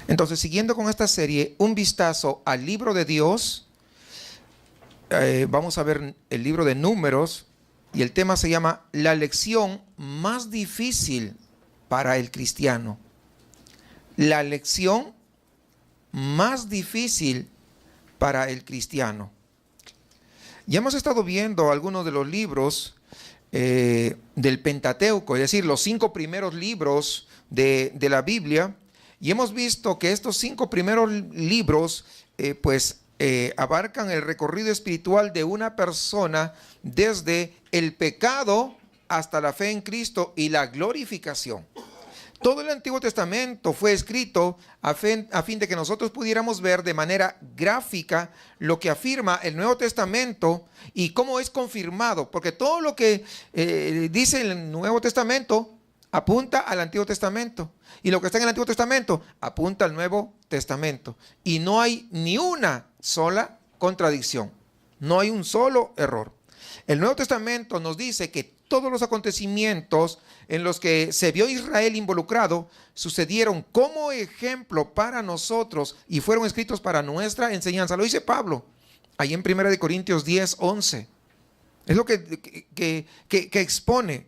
Entonces, siguiendo con esta serie, un vistazo al libro de Dios. Vamos a ver el libro de Números y el tema se llama La lección más difícil para el cristiano. La lección más difícil para el cristiano. Ya hemos estado viendo algunos de los libros del Pentateuco, es decir, los 5 primeros libros de la Biblia, y hemos visto que estos 5 primeros libros abarcan el recorrido espiritual de una persona desde el pecado hasta la fe en Cristo y la glorificación. Todo el Antiguo Testamento fue escrito a fin de que nosotros pudiéramos ver de manera gráfica lo que afirma el Nuevo Testamento y cómo es confirmado, porque todo lo que dice el Nuevo Testamento apunta al Antiguo Testamento, y lo que está en el Antiguo Testamento apunta al Nuevo Testamento, y no hay ni una sola contradicción, no hay un solo error. El Nuevo Testamento nos dice que todos los acontecimientos en los que se vio Israel involucrado sucedieron como ejemplo para nosotros y fueron escritos para nuestra enseñanza. Lo dice Pablo ahí en 1 Corintios 10:11. Es lo que expone.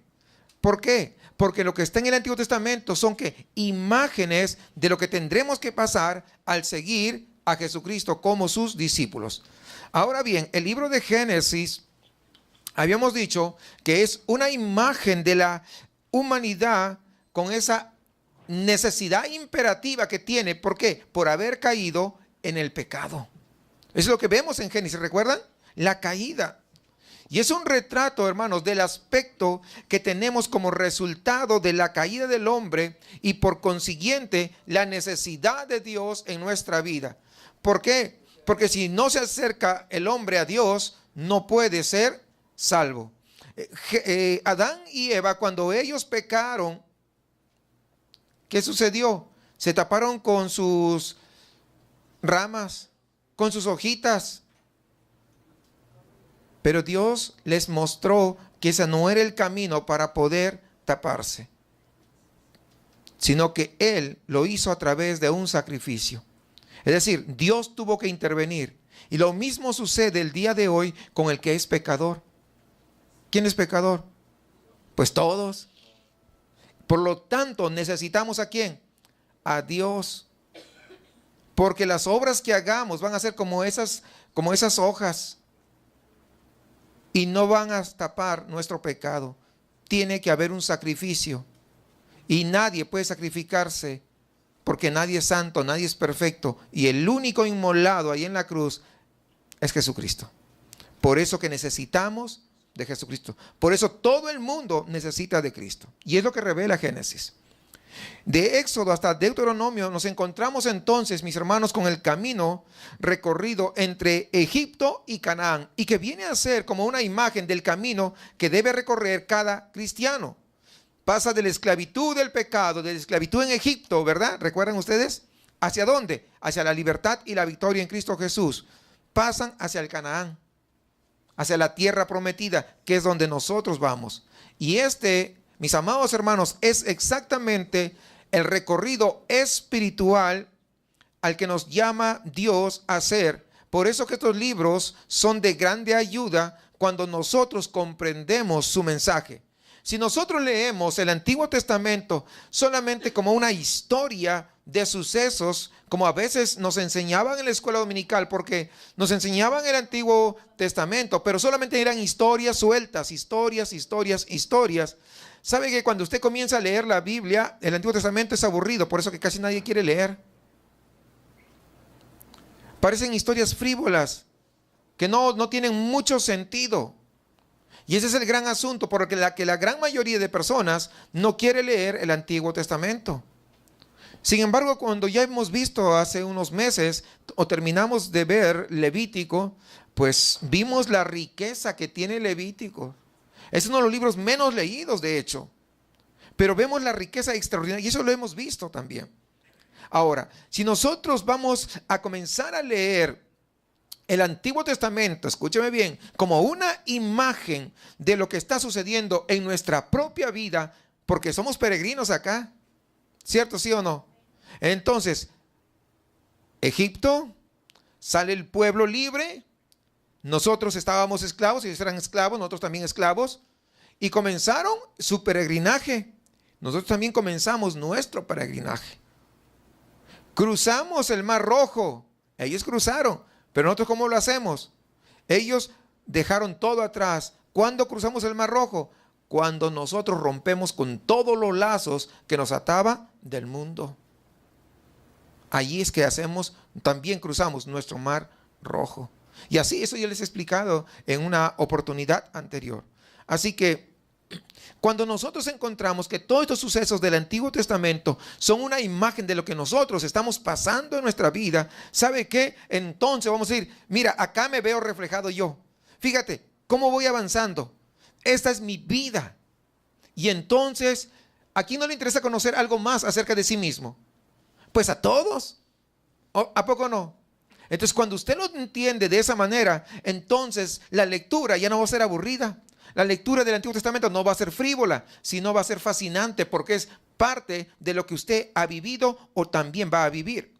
¿Por qué? Porque lo que está en el Antiguo Testamento son imágenes de lo que tendremos que pasar al seguir a Jesucristo como sus discípulos. Ahora bien, el libro de Génesis, habíamos dicho que es una imagen de la humanidad con esa necesidad imperativa que tiene. ¿Por qué? Por haber caído en el pecado. Eso es lo que vemos en Génesis, ¿recuerdan? La caída. Y es un retrato, hermanos, del aspecto que tenemos como resultado de la caída del hombre y por consiguiente la necesidad de Dios en nuestra vida. ¿Por qué? Porque si no se acerca el hombre a Dios, no puede ser salvo. Adán y Eva, cuando ellos pecaron, ¿qué sucedió? Se taparon con sus ramas, con sus hojitas. Pero Dios les mostró que ese no era el camino para poder taparse, sino que Él lo hizo a través de un sacrificio. Es decir, Dios tuvo que intervenir. Y lo mismo sucede el día de hoy con el que es pecador. ¿Quién es pecador? Pues todos. Por lo tanto, necesitamos ¿a quién? A Dios. Porque las obras que hagamos van a ser como esas hojas y no van a tapar nuestro pecado. Tiene que haber un sacrificio y nadie puede sacrificarse porque nadie es santo, nadie es perfecto, y el único inmolado ahí en la cruz es Jesucristo. Por eso que necesitamos de Jesucristo. Por eso todo el mundo necesita de Cristo. Y es lo que revela Génesis. De Éxodo hasta Deuteronomio nos encontramos entonces, mis hermanos, con el camino recorrido entre Egipto y Canaán, y que viene a ser como una imagen del camino que debe recorrer cada cristiano. Pasa de la esclavitud del pecado, de la esclavitud en Egipto, ¿verdad? ¿Recuerdan ustedes? ¿Hacia dónde? Hacia la libertad y la victoria en Cristo Jesús. Pasan hacia el Canaán, hacia la tierra prometida, que es donde nosotros vamos. Y mis amados hermanos, es exactamente el recorrido espiritual al que nos llama Dios a hacer. Por eso que estos libros son de grande ayuda cuando nosotros comprendemos su mensaje. Si nosotros leemos el Antiguo Testamento solamente como una historia de sucesos, como a veces nos enseñaban en la escuela dominical, porque nos enseñaban el Antiguo Testamento, pero solamente eran historias sueltas, historias. ¿Sabe que cuando usted comienza a leer la Biblia, el Antiguo Testamento es aburrido? Por eso que casi nadie quiere leer. Parecen historias frívolas, que no tienen mucho sentido. Y ese es el gran asunto, porque la gran mayoría de personas no quiere leer el Antiguo Testamento. Sin embargo, cuando ya hemos visto hace unos meses, o terminamos de ver Levítico, pues vimos la riqueza que tiene Levítico. Es uno de los libros menos leídos, de hecho. Pero vemos la riqueza extraordinaria, y eso lo hemos visto también. Ahora, si nosotros vamos a comenzar a leer el Antiguo Testamento, escúcheme bien, como una imagen de lo que está sucediendo en nuestra propia vida, porque somos peregrinos acá, ¿cierto? ¿Sí o no? Entonces, Egipto, sale el pueblo libre, nosotros estábamos esclavos, ellos eran esclavos, nosotros también esclavos, y comenzaron su peregrinaje. Nosotros también comenzamos nuestro peregrinaje. Cruzamos el Mar Rojo, ellos cruzaron, pero nosotros ¿cómo lo hacemos? Ellos dejaron todo atrás. ¿Cuándo cruzamos el Mar Rojo? Cuando nosotros rompemos con todos los lazos que nos ataba del mundo. Allí es que también cruzamos nuestro Mar Rojo. Y así, eso yo les he explicado en una oportunidad anterior. Así que cuando nosotros encontramos que todos estos sucesos del Antiguo Testamento son una imagen de lo que nosotros estamos pasando en nuestra vida, ¿sabe qué? Entonces vamos a decir, mira, acá me veo reflejado yo. Fíjate, ¿cómo voy avanzando? Esta es mi vida. Y entonces, ¿a quién no le interesa conocer algo más acerca de sí mismo? Pues a todos. ¿A poco no? Entonces, cuando usted lo entiende de esa manera, entonces la lectura ya no va a ser aburrida. La lectura del Antiguo Testamento no va a ser frívola, sino va a ser fascinante porque es parte de lo que usted ha vivido o también va a vivir.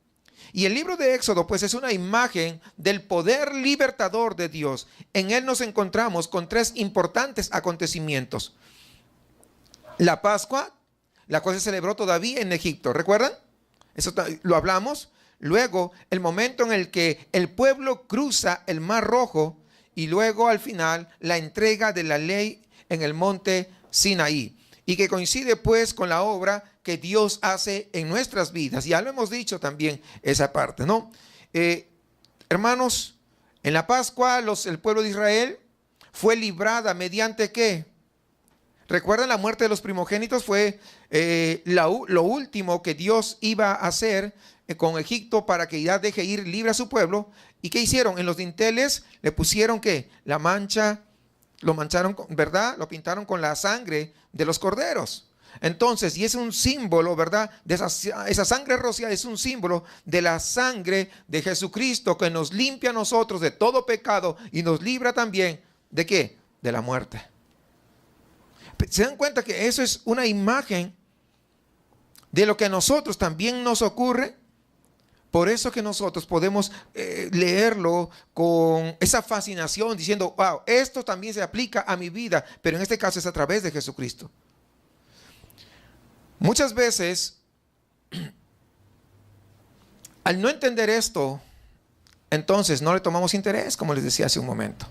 Y el libro de Éxodo, pues, es una imagen del poder libertador de Dios. En él nos encontramos con 3 importantes acontecimientos. La Pascua, la cual se celebró todavía en Egipto, ¿recuerdan? Eso lo hablamos. Luego, el momento en el que el pueblo cruza el Mar Rojo y luego al final la entrega de la ley en el monte Sinaí. Y que coincide pues con la obra que Dios hace en nuestras vidas. Ya lo hemos dicho también esa parte, ¿no? Hermanos, en la Pascua el pueblo de Israel fue librada mediante ¿qué? ¿Recuerdan la muerte de los primogénitos? Fue lo último que Dios iba a hacer con Egipto para que ya deje ir libre a su pueblo. ¿Y qué hicieron? En los dinteles le pusieron ¿qué? La mancha, lo mancharon, ¿verdad? Lo pintaron con la sangre de los corderos. Entonces, y es un símbolo, ¿verdad? De esa sangre rociada es un símbolo de la sangre de Jesucristo que nos limpia a nosotros de todo pecado y nos libra también ¿de qué? De la muerte. ¿Se dan cuenta que eso es una imagen de lo que a nosotros también nos ocurre? Por eso que nosotros podemos leerlo con esa fascinación diciendo, wow, esto también se aplica a mi vida, pero en este caso es a través de Jesucristo. Muchas veces, al no entender esto, entonces no le tomamos interés, como les decía hace un momento.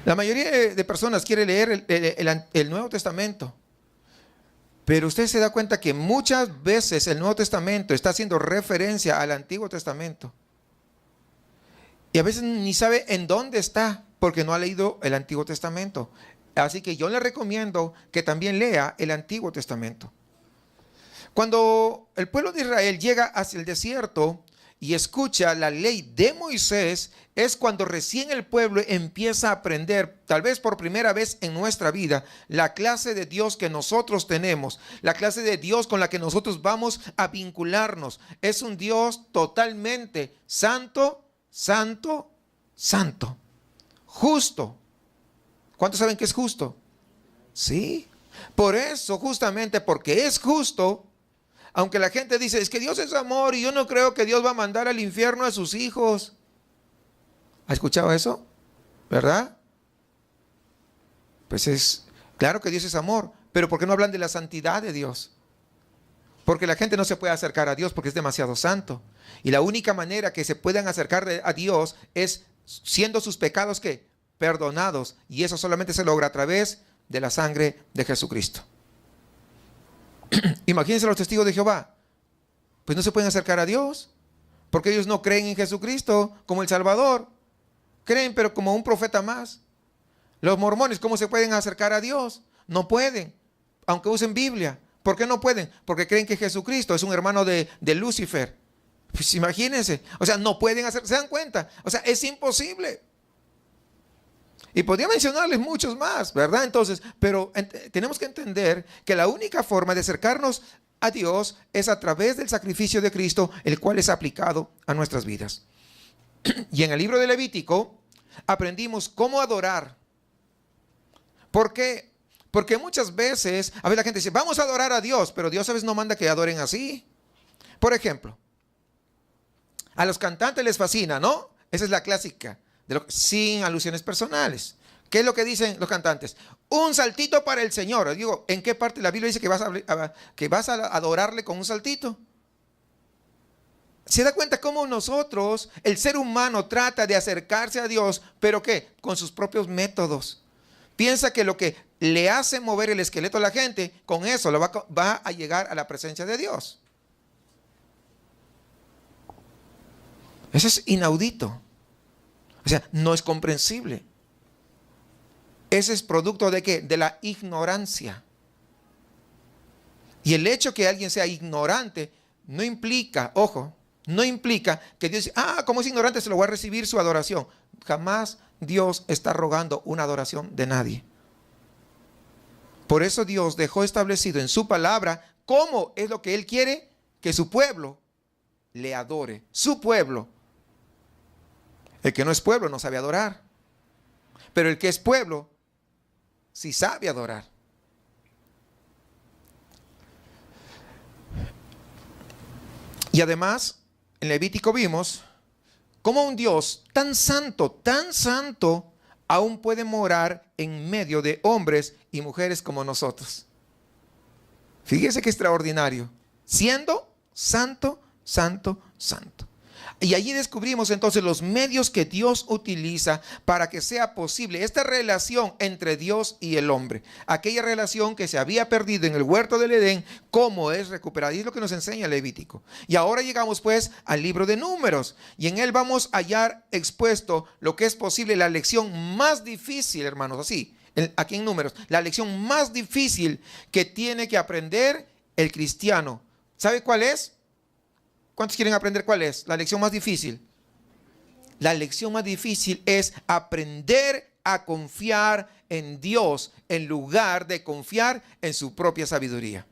La mayoría de personas quiere leer el Nuevo Testamento. Pero usted se da cuenta que muchas veces el Nuevo Testamento está haciendo referencia al Antiguo Testamento. Y a veces ni sabe en dónde está porque no ha leído el Antiguo Testamento. Así que yo le recomiendo que también lea el Antiguo Testamento. Cuando el pueblo de Israel llega hacia el desierto y escucha la ley de Moisés, es cuando recién el pueblo empieza a aprender, tal vez por primera vez en nuestra vida, la clase de Dios que nosotros tenemos, la clase de Dios con la que nosotros vamos a vincularnos. Es un Dios totalmente santo, santo, santo, justo. ¿Cuántos saben que es justo? Sí. Por eso, justamente porque es justo, aunque la gente dice, es que Dios es amor y yo no creo que Dios va a mandar al infierno a sus hijos. ¿Ha escuchado eso? ¿Verdad? Pues es claro que Dios es amor, pero ¿por qué no hablan de la santidad de Dios? Porque la gente no se puede acercar a Dios porque es demasiado santo. Y la única manera que se puedan acercar a Dios es siendo sus pecados ¿qué? Perdonados. Y eso solamente se logra a través de la sangre de Jesucristo. Imagínense los testigos de Jehová. Pues no se pueden acercar a Dios porque ellos no creen en Jesucristo como el Salvador. Creen, pero como un profeta más. Los mormones, ¿cómo se pueden acercar a Dios? No pueden, aunque usen Biblia. ¿Por qué no pueden? Porque creen que Jesucristo es un hermano de Lucifer. Pues imagínense, o sea, no pueden hacer, ¿se dan cuenta? O sea, es imposible. Y podría mencionarles muchos más, ¿verdad? Entonces, pero tenemos que entender que la única forma de acercarnos a Dios es a través del sacrificio de Cristo, el cual es aplicado a nuestras vidas. Y en el libro de Levítico aprendimos cómo adorar. ¿Por qué? Porque muchas veces, a veces la gente dice, vamos a adorar a Dios, pero Dios a veces no manda que adoren así. Por ejemplo, A los cantantes les fascina, ¿no? Esa es la clásica, sin alusiones personales. ¿Qué es lo que dicen los cantantes? Un saltito para el Señor. Digo, ¿en qué parte de la Biblia dice que vas a adorarle con un saltito? ¿Se da cuenta cómo nosotros, el ser humano, trata de acercarse a Dios, pero qué? Con sus propios métodos. Piensa que lo que le hace mover el esqueleto a la gente, con eso va a llegar a la presencia de Dios. Eso es inaudito. O sea, no es comprensible. Ese es producto ¿de qué? De la ignorancia. Y el hecho que alguien sea ignorante no implica, ojo, no implica que Dios dice, como es ignorante se lo voy a recibir su adoración. Jamás Dios está rogando una adoración de nadie. Por eso Dios dejó establecido en su palabra cómo es lo que Él quiere que su pueblo le adore. Su pueblo. El que no es pueblo no sabe adorar. Pero el que es pueblo sí sabe adorar. Y además, en Levítico vimos cómo un Dios tan santo, aún puede morar en medio de hombres y mujeres como nosotros. Fíjese qué extraordinario. Siendo santo, santo, santo. Y allí descubrimos entonces los medios que Dios utiliza para que sea posible esta relación entre Dios y el hombre. Aquella relación que se había perdido en el huerto del Edén, cómo es recuperada. Y es lo que nos enseña Levítico. Y ahora llegamos pues al libro de Números. Y en él vamos a hallar expuesto lo que es posible, la lección más difícil, hermanos, así, aquí en Números. La lección más difícil que tiene que aprender el cristiano. ¿Sabe cuál es? ¿Cuántos quieren aprender cuál es? La lección más difícil. La lección más difícil es aprender a confiar en Dios en lugar de confiar en su propia sabiduría.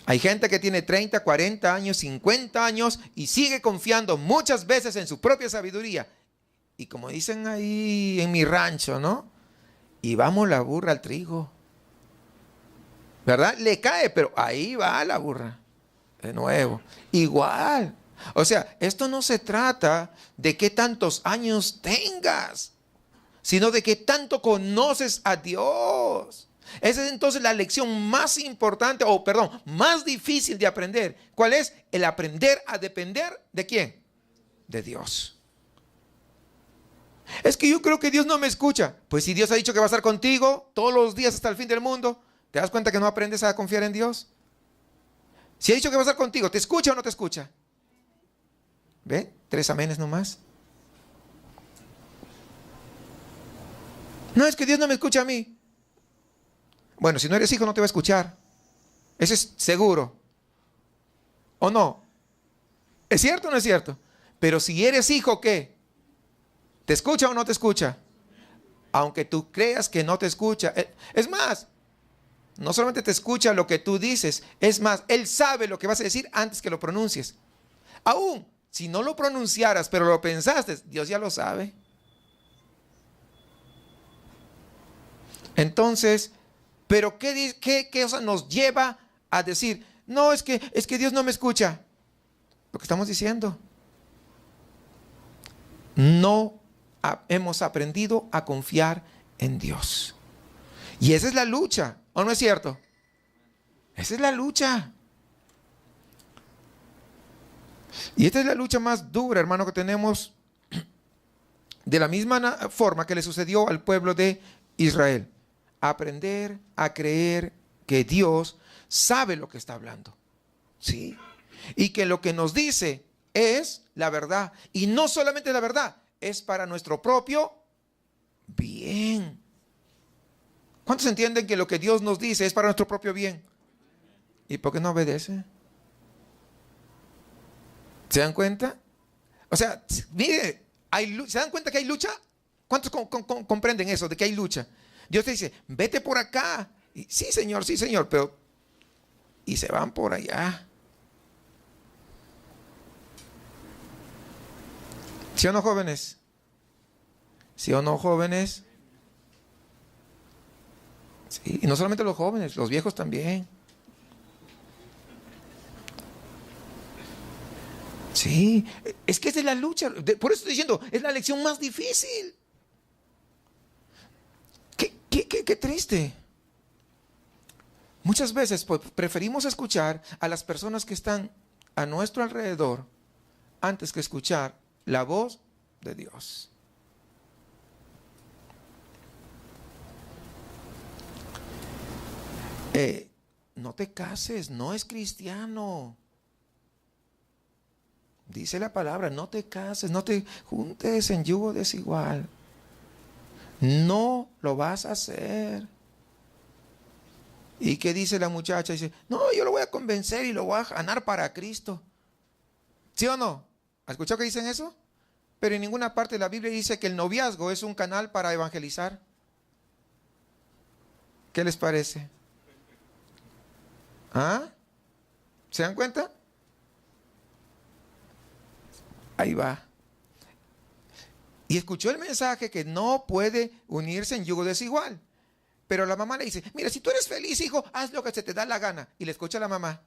Hay gente que tiene 30, 40 años, 50 años y sigue confiando muchas veces en su propia sabiduría. Y como dicen ahí en mi rancho, ¿no? Y vamos la burra al trigo. ¿Verdad? Le cae, pero ahí va la burra. De nuevo, igual. O sea, esto no se trata de qué tantos años tengas, sino de qué tanto conoces a Dios. Esa es entonces la lección más importante, más difícil de aprender. ¿Cuál es? El aprender a depender ¿de quién? De Dios. Es que yo creo que Dios no me escucha. Pues si Dios ha dicho que va a estar contigo todos los días hasta el fin del mundo, ¿te das cuenta que no aprendes a confiar en Dios? Si ha dicho que va a estar contigo, ¿te escucha o no te escucha? ¿Ve? 3 amenes nomás. No, es que Dios no me escucha a mí. Bueno, si no eres hijo no te va a escuchar. Eso es seguro. ¿O no? ¿Es cierto o no es cierto? Pero si eres hijo, ¿qué? ¿Te escucha o no te escucha? Aunque tú creas que no te escucha. Es más, no solamente te escucha lo que tú dices, es más, Él sabe lo que vas a decir antes que lo pronuncies. Aún si no lo pronunciaras, pero lo pensaste, Dios ya lo sabe. Entonces, ¿pero qué cosa nos lleva a decir, no, es que Dios no me escucha? Lo que estamos diciendo. No hemos aprendido a confiar en Dios. Y esa es la lucha. ¿O no es cierto? Esa es la lucha. Y esta es la lucha más dura, hermano, que tenemos de la misma forma que le sucedió al pueblo de Israel. Aprender a creer que Dios sabe lo que está hablando. ¿Sí? Y que lo que nos dice es la verdad. Y no solamente la verdad, es para nuestro propio bien. ¿Cuántos entienden que lo que Dios nos dice es para nuestro propio bien? ¿Y por qué no obedece? ¿Se dan cuenta? O sea, mire, ¿se dan cuenta que hay lucha? ¿Cuántos comprenden eso, de que hay lucha? Dios te dice, vete por acá. Y, sí, señor, pero... Y se van por allá. ¿Sí o no, jóvenes? ¿Sí o no, jóvenes? Sí, y no solamente los jóvenes, los viejos también. Sí, es que esa es la lucha. Por eso estoy diciendo, es la lección más difícil. Qué triste. Muchas veces preferimos escuchar a las personas que están a nuestro alrededor antes que escuchar la voz de Dios. No te cases, no es cristiano. Dice la palabra, no te cases, no te juntes en yugo desigual. No lo vas a hacer. ¿Y qué dice la muchacha? Dice, no, yo lo voy a convencer y lo voy a ganar para Cristo. ¿Sí o no? ¿Has escuchado que dicen eso? Pero en ninguna parte de la Biblia dice que el noviazgo es un canal para evangelizar. ¿Qué les parece? ¿Ah? ¿Se dan cuenta? Ahí va. Y escuchó el mensaje que no puede unirse en yugo desigual. Pero la mamá le dice, mira, si tú eres feliz, hijo, haz lo que se te da la gana. Y le escucha a la mamá.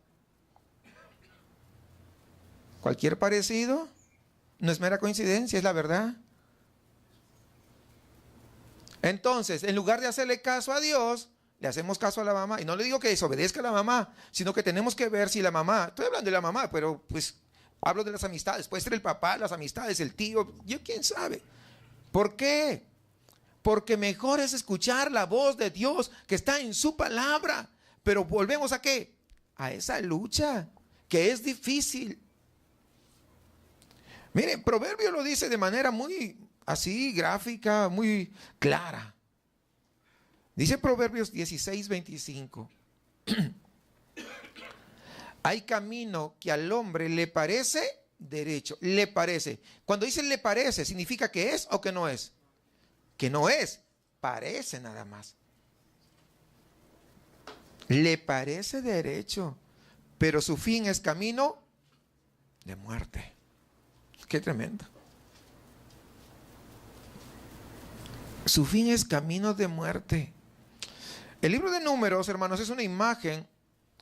Cualquier parecido no es mera coincidencia, es la verdad. Entonces, en lugar de hacerle caso a Dios, le hacemos caso a la mamá. Y no le digo que desobedezca a la mamá, sino que tenemos que ver si la mamá, estoy hablando de la mamá, pero pues hablo de las amistades. Puede ser el papá, las amistades, el tío, yo quién sabe. ¿Por qué? Porque mejor es escuchar la voz de Dios que está en su palabra. Pero volvemos a ¿qué? A esa lucha que es difícil. Miren, Proverbio lo dice de manera muy así, gráfica, muy clara. Dice Proverbios 16:25. Hay camino que al hombre le parece derecho. Le parece. Cuando dice le parece, ¿significa que es o que no es? Que no es. Parece nada más. Le parece derecho, pero su fin es camino de muerte. Qué tremendo. Su fin es camino de muerte. El libro de Números, hermanos, es una imagen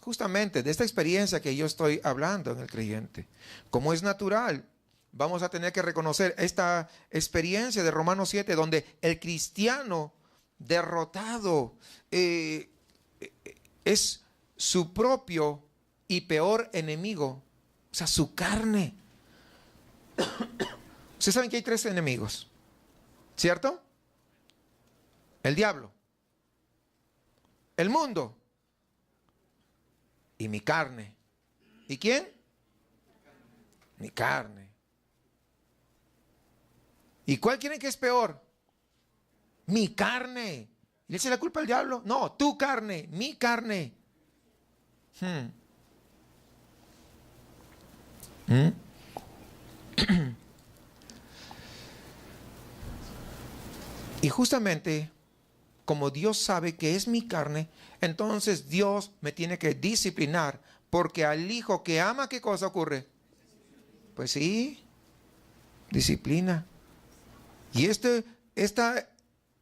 justamente de esta experiencia que yo estoy hablando en el creyente. Como es natural, vamos a tener que reconocer esta experiencia de Romanos 7, donde el cristiano derrotado es su propio y peor enemigo, o sea, su carne. Ustedes saben que hay tres enemigos, ¿cierto? El diablo, el mundo y mi carne. ¿Y quién? Mi carne. ¿Y cuál quieren que es peor? Mi carne. ¿Le echa la culpa al diablo? No, tu carne, mi carne. Y justamente, como Dios sabe que es mi carne, entonces Dios me tiene que disciplinar, porque al hijo que ama, ¿qué cosa ocurre? Pues sí, disciplina. Y esta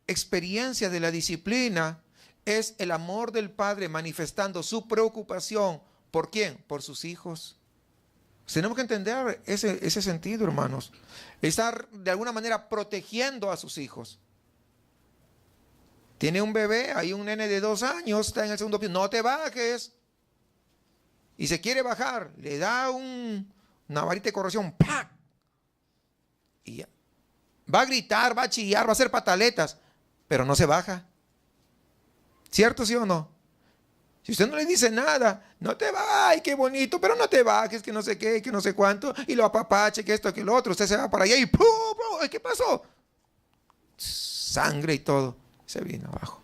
experiencia de la disciplina es el amor del Padre manifestando su preocupación. ¿Por quién? Por sus hijos. Tenemos que entender ese sentido, hermanos. Estar de alguna manera protegiendo a sus hijos. Tiene un bebé, hay un nene de 2 años, está en el segundo piso, no te bajes. Y se quiere bajar, le da una varita de corrección, ¡pac! Y ya. Va a gritar, va a chillar, va a hacer pataletas, pero no se baja. ¿Cierto, sí o no? Si usted no le dice nada, no te va, ay, qué bonito, pero no te bajes, que no sé qué, que no sé cuánto, y lo apapache, que esto, que lo otro, usted se va para allá y ¡pum! ¿Qué pasó? Sangre y todo. Se vino abajo.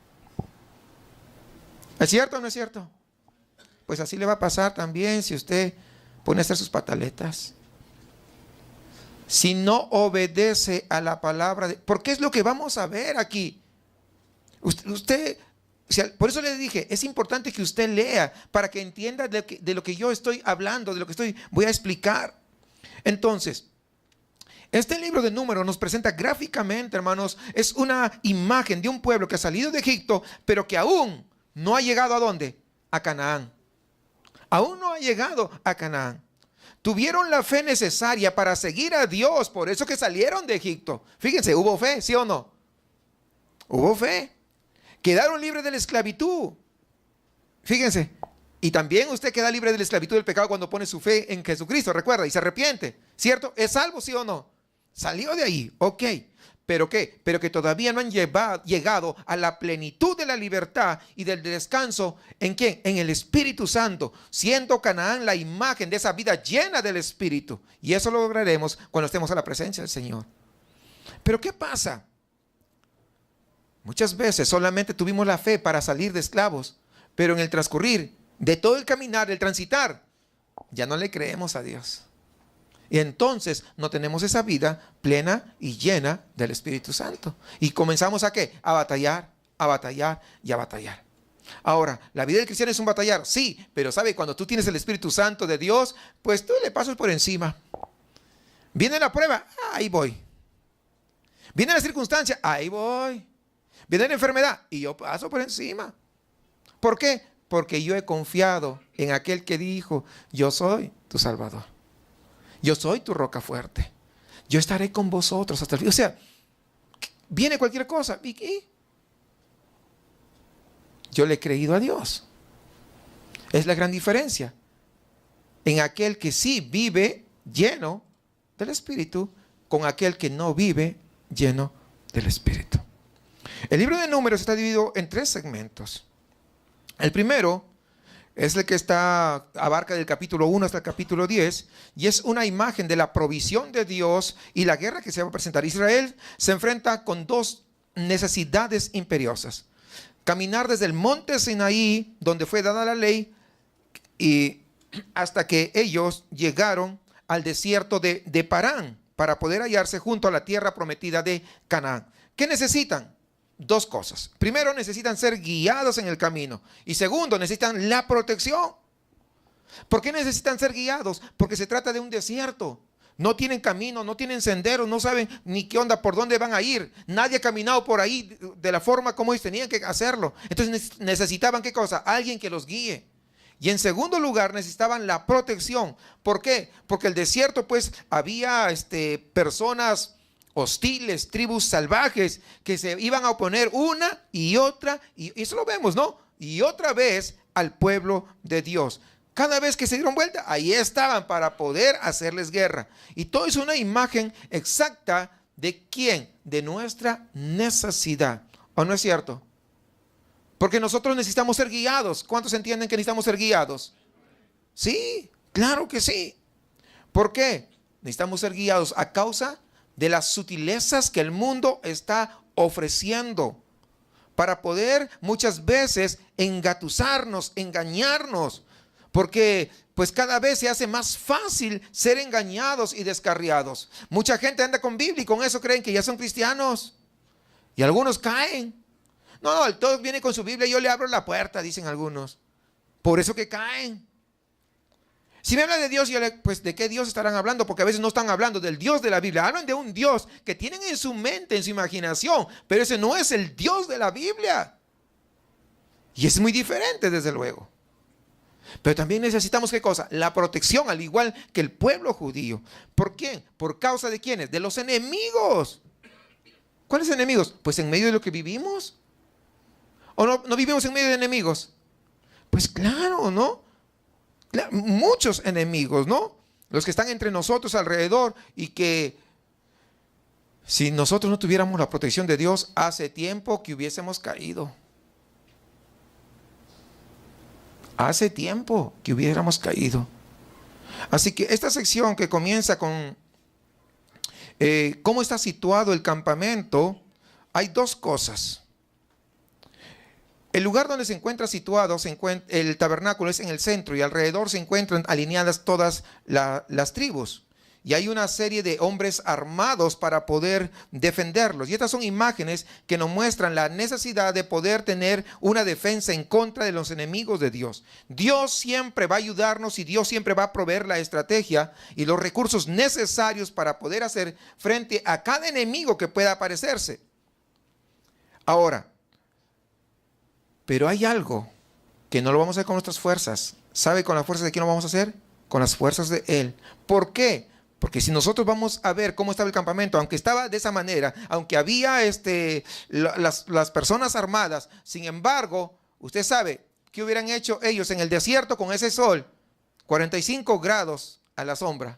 ¿Es cierto o no es cierto? Pues así le va a pasar también si usted pone a hacer sus pataletas. Si no obedece a la palabra, porque es lo que vamos a ver aquí. Usted, por eso le dije, es importante que usted lea para que entienda de lo que yo estoy hablando, de lo que voy a explicar. Entonces, este libro de Números nos presenta gráficamente, hermanos, es una imagen de un pueblo que ha salido de Egipto, pero que aún no ha llegado ¿a dónde? A Canaán. Aún no ha llegado a Canaán. tuvieron la fe necesaria para seguir a Dios, por eso que salieron de Egipto. Fíjense, hubo fe, ¿sí o no? Hubo fe. Quedaron libres de la esclavitud. Fíjense, y también usted queda libre de la esclavitud del pecado cuando pone su fe en Jesucristo, recuerda, y se arrepiente, ¿cierto? ¿Es salvo, sí o no? Salió de ahí, ok. ¿Pero qué? Pero que todavía no han llegado a la plenitud de la libertad y del descanso. ¿En quién? En el Espíritu Santo, siendo Canaán la imagen de esa vida llena del Espíritu. Y eso lo lograremos cuando estemos a la presencia del Señor. ¿Pero qué pasa? Muchas veces solamente tuvimos la fe para salir de esclavos, pero en el transcurrir de todo el caminar, del transitar, ya no le creemos a Dios. Y entonces no tenemos esa vida plena y llena del Espíritu Santo. Y comenzamos ¿a qué? A batallar, a batallar y a batallar. Ahora, ¿la vida del cristiano es un batallar? Sí, pero ¿sabe? Cuando tú tienes el Espíritu Santo de Dios, pues tú le pasas por encima. Viene la prueba, ahí voy. Viene la circunstancia, ahí voy. Viene la enfermedad y yo paso por encima. ¿Por qué? Porque yo he confiado en aquel que dijo, yo soy tu Salvador. Yo soy tu roca fuerte. Yo estaré con vosotros hasta el fin. O sea, viene cualquier cosa. ¿Y? Yo le he creído a Dios. Es la gran diferencia en aquel que sí vive lleno del Espíritu con aquel que no vive lleno del Espíritu. El libro de Números está dividido en 3 segmentos. El primero es el que abarca del capítulo 1 hasta el capítulo 10 y es una imagen de la provisión de Dios y la guerra que se va a presentar. Israel se enfrenta con 2 necesidades imperiosas. Caminar desde el monte Sinaí, donde fue dada la ley, y hasta que ellos llegaron al desierto de Parán para poder hallarse junto a la tierra prometida de Canaán. ¿Qué necesitan? 2 cosas. Primero, necesitan ser guiados en el camino. Y segundo, necesitan la protección. ¿Por qué necesitan ser guiados? Porque se trata de un desierto. No tienen camino, no tienen senderos, no saben ni qué onda, por dónde van a ir. Nadie ha caminado por ahí de la forma como ellos tenían que hacerlo. Entonces necesitaban, ¿qué cosa? Alguien que los guíe. Y en segundo lugar, necesitaban la protección. ¿Por qué? Porque el desierto, pues, había personas hostiles, tribus salvajes que se iban a oponer una y otra, y eso lo vemos, ¿no? Y otra vez al pueblo de Dios. Cada vez que se dieron vuelta, ahí estaban para poder hacerles guerra. Y todo es una imagen exacta de quién, de nuestra necesidad. ¿O no es cierto? Porque nosotros necesitamos ser guiados. ¿Cuántos entienden que necesitamos ser guiados? Sí, claro que sí. ¿Por qué? Necesitamos ser guiados a causa de las sutilezas que el mundo está ofreciendo para poder muchas veces engatusarnos, engañarnos, porque pues cada vez se hace más fácil ser engañados y descarriados. Mucha gente anda con Biblia y con eso creen que ya son cristianos y algunos caen. No, todos vienen con su Biblia y yo le abro la puerta, dicen algunos. Por eso que caen. Si me habla de Dios, pues ¿de qué Dios estarán hablando? Porque a veces no están hablando del Dios de la Biblia. Hablan de un Dios que tienen en su mente, en su imaginación. Pero ese no es el Dios de la Biblia. Y es muy diferente, desde luego. Pero también necesitamos, ¿qué cosa? La protección, al igual que el pueblo judío. ¿Por quién? ¿Por causa de quiénes? De los enemigos. ¿Cuáles enemigos? Pues en medio de lo que vivimos. ¿O no vivimos en medio de enemigos? Pues claro, ¿no? Muchos enemigos, ¿no? Los que están entre nosotros alrededor y que si nosotros no tuviéramos la protección de Dios, hace tiempo que hubiésemos caído. Hace tiempo que hubiéramos caído. Así que esta sección que comienza con cómo está situado el campamento, hay 2 cosas. El lugar donde se encuentra situado, el tabernáculo es en el centro y alrededor se encuentran alineadas todas las tribus. Y hay una serie de hombres armados para poder defenderlos. Y estas son imágenes que nos muestran la necesidad de poder tener una defensa en contra de los enemigos de Dios. Dios siempre va a ayudarnos y Dios siempre va a proveer la estrategia y los recursos necesarios para poder hacer frente a cada enemigo que pueda aparecerse. Ahora, pero hay algo que no lo vamos a hacer con nuestras fuerzas. ¿Sabe con la fuerza de quién lo vamos a hacer? con las fuerzas de Él. ¿Por qué? Porque si nosotros vamos a ver cómo estaba el campamento, aunque estaba de esa manera, aunque había las personas armadas, sin embargo, usted sabe, ¿qué hubieran hecho ellos en el desierto con ese sol? 45 grados a la sombra.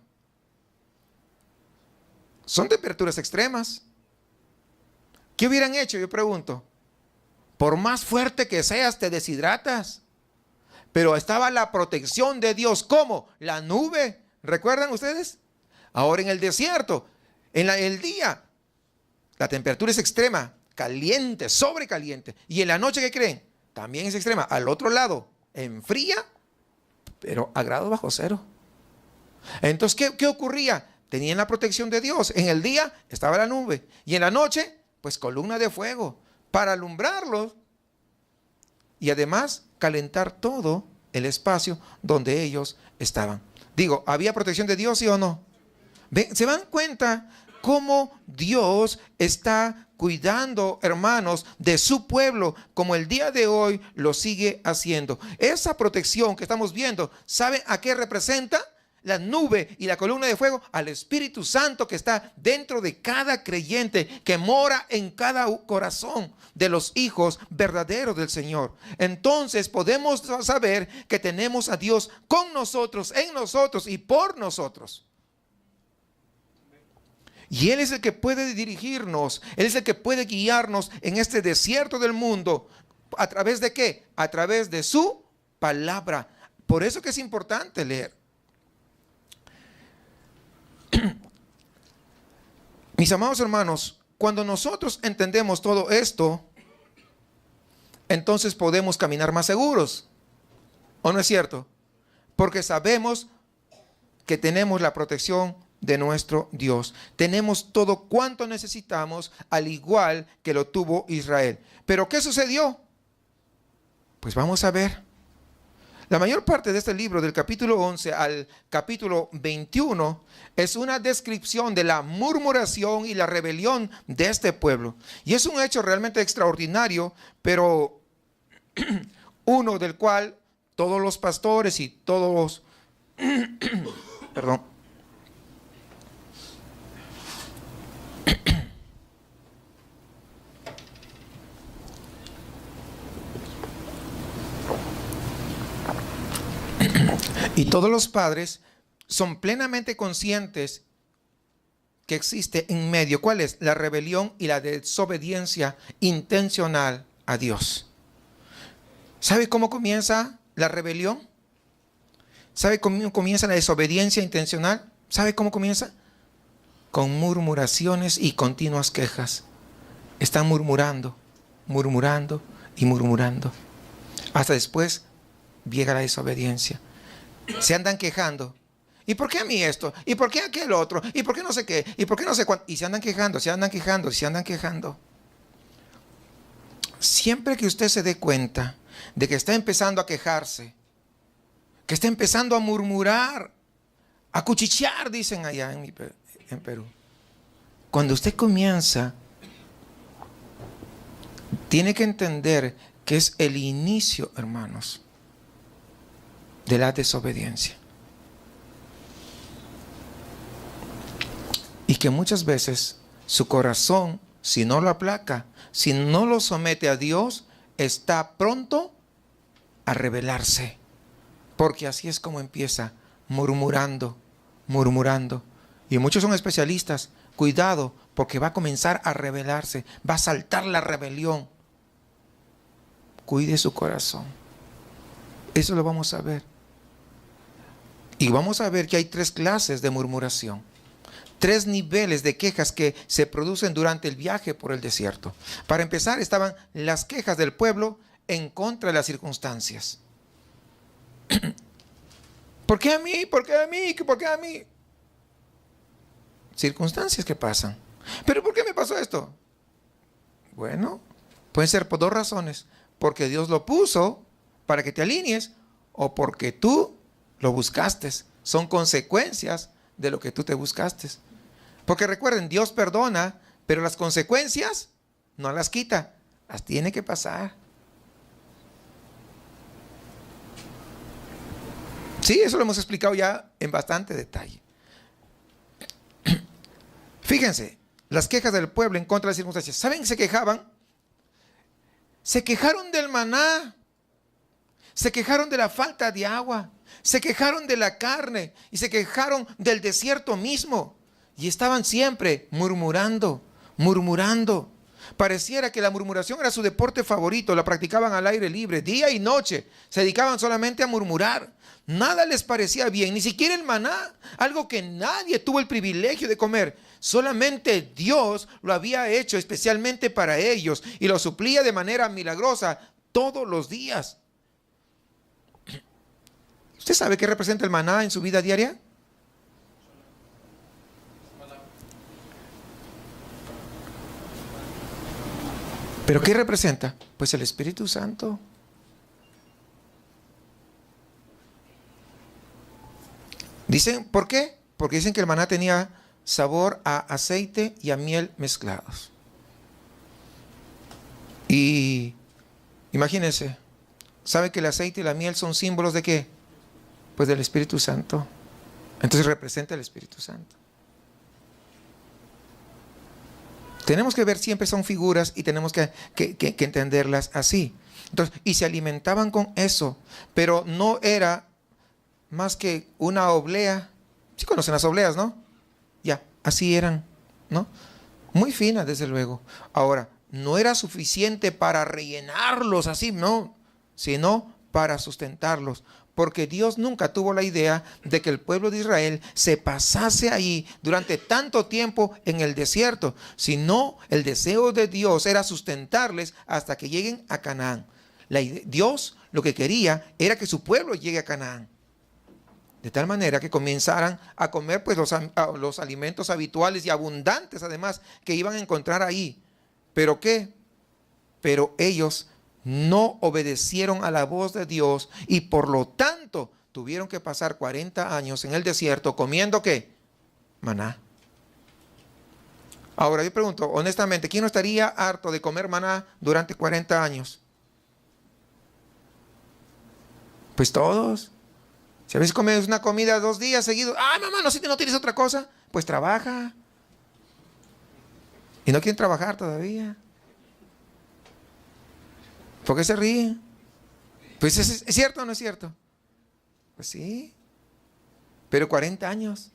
Son temperaturas extremas. ¿Qué hubieran hecho? Yo pregunto. Por más fuerte que seas, te deshidratas. Pero estaba la protección de Dios. ¿Cómo? La nube. ¿Recuerdan ustedes? Ahora en el desierto, el día, la temperatura es extrema, caliente, sobrecaliente. Y en la noche, ¿qué creen? También es extrema. Al otro lado, enfría, pero a grados bajo cero. Entonces, ¿qué ocurría? Tenían la protección de Dios. En el día estaba la nube. Y en la noche, pues columna de fuego para alumbrarlos. Y además, calentar todo el espacio donde ellos estaban. Digo, ¿había protección de Dios, sí o no? ¿Ven? ¿Se dan cuenta cómo Dios está cuidando, hermanos, de su pueblo, como el día de hoy lo sigue haciendo? Esa protección que estamos viendo, ¿saben a qué representa? La nube y la columna de fuego, al Espíritu Santo que está dentro de cada creyente, que mora en cada corazón de los hijos verdaderos del Señor. Entonces podemos saber que tenemos a Dios con nosotros, en nosotros y por nosotros. Y Él es el que puede dirigirnos, Él es el que puede guiarnos en este desierto del mundo. ¿A través de qué? A través de su palabra. Por eso que es importante leer. Mis amados hermanos, cuando nosotros entendemos todo esto, entonces podemos caminar más seguros. ¿O no es cierto? Porque sabemos que tenemos la protección de nuestro Dios. Tenemos todo cuanto necesitamos, al igual que lo tuvo Israel. ¿Pero qué sucedió? Pues vamos a ver. La mayor parte de este libro, del capítulo 11 al capítulo 21, es una descripción de la murmuración y la rebelión de este pueblo. Y es un hecho realmente extraordinario, pero uno del cual todos los pastores y todos perdón, y todos los padres son plenamente conscientes que existe en medio. ¿Cuál es? La rebelión y la desobediencia intencional a Dios. ¿Sabe cómo comienza la rebelión? ¿Sabe cómo comienza la desobediencia intencional? ¿Sabe cómo comienza? Con murmuraciones y continuas quejas. Están murmurando, murmurando y murmurando. Hasta después llega la desobediencia. Se andan quejando. ¿Y por qué a mí esto? ¿Y por qué aquel otro? ¿Y por qué no sé qué? ¿Y por qué no sé cuánto? Y se andan quejando, se andan quejando, se andan quejando. Siempre que usted se dé cuenta de que está empezando a quejarse, que está empezando a murmurar, a cuchichear, dicen allá en Perú. Cuando usted comienza, tiene que entender que es el inicio, hermanos, de la desobediencia. Y que muchas veces su corazón, si no lo aplaca, si no lo somete a Dios, está pronto a rebelarse. Porque así es como empieza, murmurando, murmurando. Y muchos son especialistas. Cuidado, porque va a comenzar a rebelarse, va a saltar la rebelión. Cuide su corazón. Eso lo vamos a ver. Y vamos a ver que hay 3 clases de murmuración. 3 niveles de quejas que se producen durante el viaje por el desierto. Para empezar, estaban las quejas del pueblo en contra de las circunstancias. ¿Por qué a mí? ¿Por qué a mí? ¿Por qué a mí? Circunstancias que pasan. ¿Pero por qué me pasó esto? Bueno, pueden ser por 2 razones. Porque Dios lo puso para que te alinees o porque tú lo buscaste. Son consecuencias de lo que tú te buscaste. Porque recuerden, Dios perdona, pero las consecuencias no las quita. Las tiene que pasar. Sí, eso lo hemos explicado ya en bastante detalle. Fíjense, las quejas del pueblo en contra de las circunstancias. ¿Saben qué se quejaban? Se quejaron del maná, se quejaron de la falta de agua, se quejaron de la carne y se quejaron del desierto mismo. Y estaban siempre murmurando, murmurando. Pareciera que la murmuración era su deporte favorito, la practicaban al aire libre, día y noche. Se dedicaban solamente a murmurar. Nada les parecía bien, ni siquiera el maná, algo que nadie tuvo el privilegio de comer. Solamente Dios lo había hecho especialmente para ellos y lo suplía de manera milagrosa todos los días. ¿Usted sabe qué representa el maná en su vida diaria? ¿Pero qué representa? Pues el Espíritu Santo. Dicen, ¿por qué? Porque dicen que el maná tenía sabor a aceite y a miel mezclados. Y imagínense, ¿sabe que el aceite y la miel son símbolos de qué? Pues del Espíritu Santo. Entonces representa el Espíritu Santo. Tenemos que ver, siempre son figuras y tenemos que entenderlas así. Entonces, y se alimentaban con eso, pero no era más que una oblea. Sí conocen las obleas, ¿no? Ya, así eran, ¿no? Muy finas, desde luego. Ahora, no era suficiente para rellenarlos así, no, sino para sustentarlos. Porque Dios nunca tuvo la idea de que el pueblo de Israel se pasase ahí durante tanto tiempo en el desierto, sino el deseo de Dios era sustentarles hasta que lleguen a Canaán. Dios lo que quería era que su pueblo llegue a Canaán, de tal manera que comenzaran a comer pues los alimentos habituales y abundantes además que iban a encontrar ahí. ¿Pero qué? Pero ellos no obedecieron a la voz de Dios y por lo tanto tuvieron que pasar 40 años en el desierto comiendo ¿qué? Maná. Ahora yo pregunto, honestamente, ¿quién no estaría harto de comer maná durante 40 años? Pues todos. Si a veces comes una comida 2 días seguidos, mamá, no tienes otra cosa, pues trabaja. Y no quieren trabajar todavía. ¿Por qué se ríen? Pues ¿es cierto o no es cierto? Pues sí. Pero 40 años.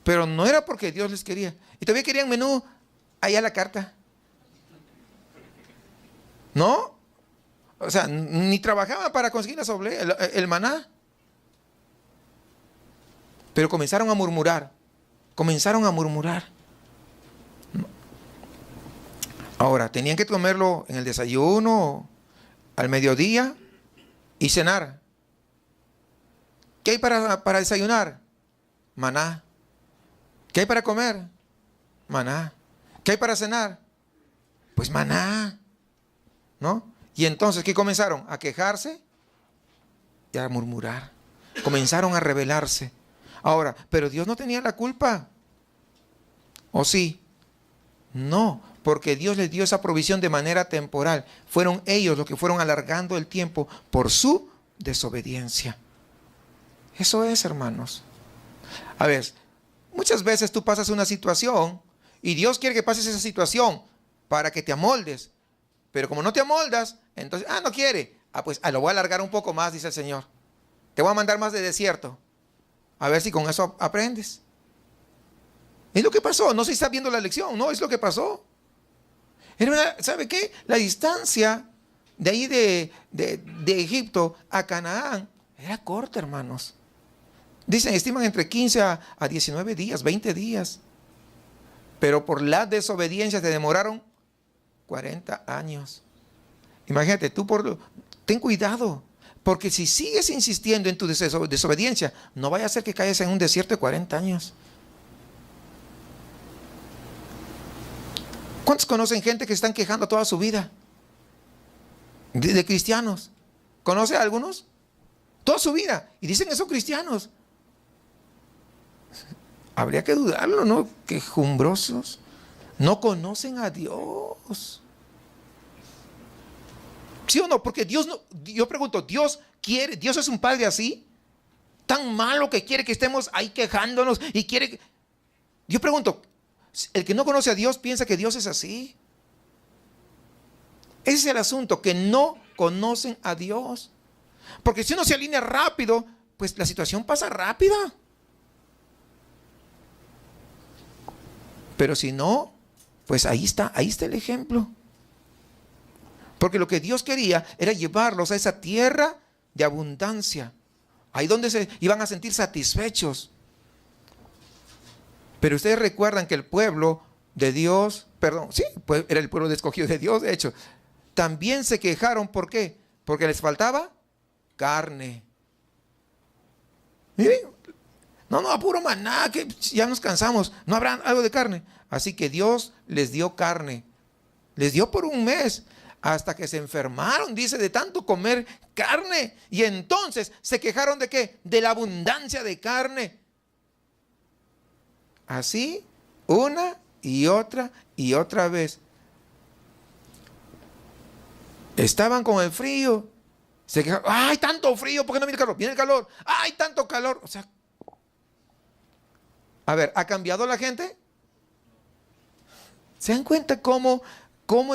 Pero no era porque Dios les quería. Y todavía querían menú allá a la carta. ¿No? O sea, ni trabajaban para conseguir el maná. Pero comenzaron a murmurar. Comenzaron a murmurar. Ahora, tenían que comerlo en el desayuno, al mediodía y cenar. ¿Qué hay para desayunar? Maná. ¿Qué hay para comer? Maná. ¿Qué hay para cenar? Pues maná. ¿No? Y entonces, ¿qué comenzaron? A quejarse y a murmurar. Comenzaron a rebelarse. Ahora, pero Dios no tenía la culpa. ¿O sí? No, porque Dios les dio esa provisión de manera temporal. Fueron ellos los que fueron alargando el tiempo por su desobediencia. Eso es, hermanos. A ver, muchas veces tú pasas una situación y Dios quiere que pases esa situación para que te amoldes. Pero como no te amoldas, entonces, no quiere. Pues lo voy a alargar un poco más, dice el Señor. Te voy a mandar más de desierto. A ver si con eso aprendes. Es lo que pasó. No se está viendo la lección, no, es lo que pasó. ¿Sabe qué? La distancia de ahí de Egipto a Canaán era corta, hermanos. Dicen, estiman entre 15 a 19 días, 20 días. Pero por la desobediencia se demoraron 40 años. Imagínate, ten cuidado. Porque si sigues insistiendo en tu desobediencia, no vaya a ser que caigas en un desierto de 40 años. ¿Cuántos conocen gente que se están quejando toda su vida? De cristianos. ¿Conoce a algunos? Toda su vida. Y dicen que son cristianos. Habría que dudarlo, ¿no? Quejumbrosos. No conocen a Dios. ¿Sí o no? Porque Dios no, yo pregunto, ¿Dios quiere, Dios es un padre así? ¿Tan malo que quiere que estemos ahí quejándonos y quiere? Yo pregunto, el que no conoce a Dios piensa que Dios es así. Ese es el asunto, que no conocen a Dios. Porque si uno se alinea rápido, pues la situación pasa rápida. Pero si no, pues ahí está el ejemplo. Porque lo que Dios quería era llevarlos a esa tierra de abundancia. Ahí donde se iban a sentir satisfechos. Pero ustedes recuerdan que el pueblo de Dios, perdón, sí, era el pueblo escogido de Dios, de hecho, también se quejaron. ¿Por qué? Porque les faltaba carne. Miren, no, puro maná, que ya nos cansamos, no habrá algo de carne. Así que Dios les dio carne, les dio por un mes, hasta que se enfermaron, dice, de tanto comer carne. Y entonces se quejaron ¿de qué? De la abundancia de carne. Así, una y otra vez. Estaban con el frío, se quejaron, ¡ay, tanto frío! ¿Por qué no viene el calor? Viene el calor, ¡ay, tanto calor! O sea, a ver, ¿ha cambiado la gente? ¿Se dan cuenta cómo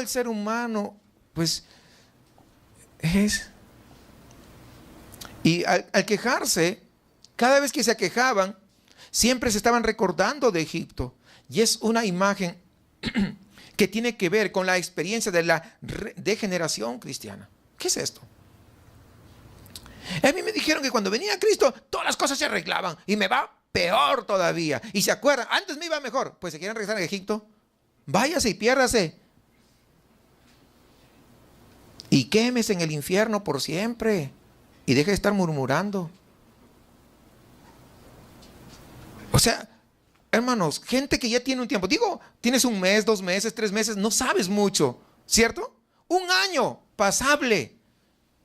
el ser humano, pues, es? Y al quejarse, cada vez que se quejaban, siempre se estaban recordando de Egipto. Y es una imagen que tiene que ver con la experiencia de la degeneración cristiana. ¿Qué es esto? A mí me dijeron que cuando venía Cristo, todas las cosas se arreglaban y me va peor todavía. Y se acuerdan, antes me iba mejor. Pues se quieren regresar a Egipto, váyase y piérdase. Y quémese en el infierno por siempre. Y deje de estar murmurando. O sea, hermanos, gente que ya tiene un tiempo. Digo, tienes un mes, 2 meses, 3 meses, no sabes mucho, ¿cierto? 1 año, pasable.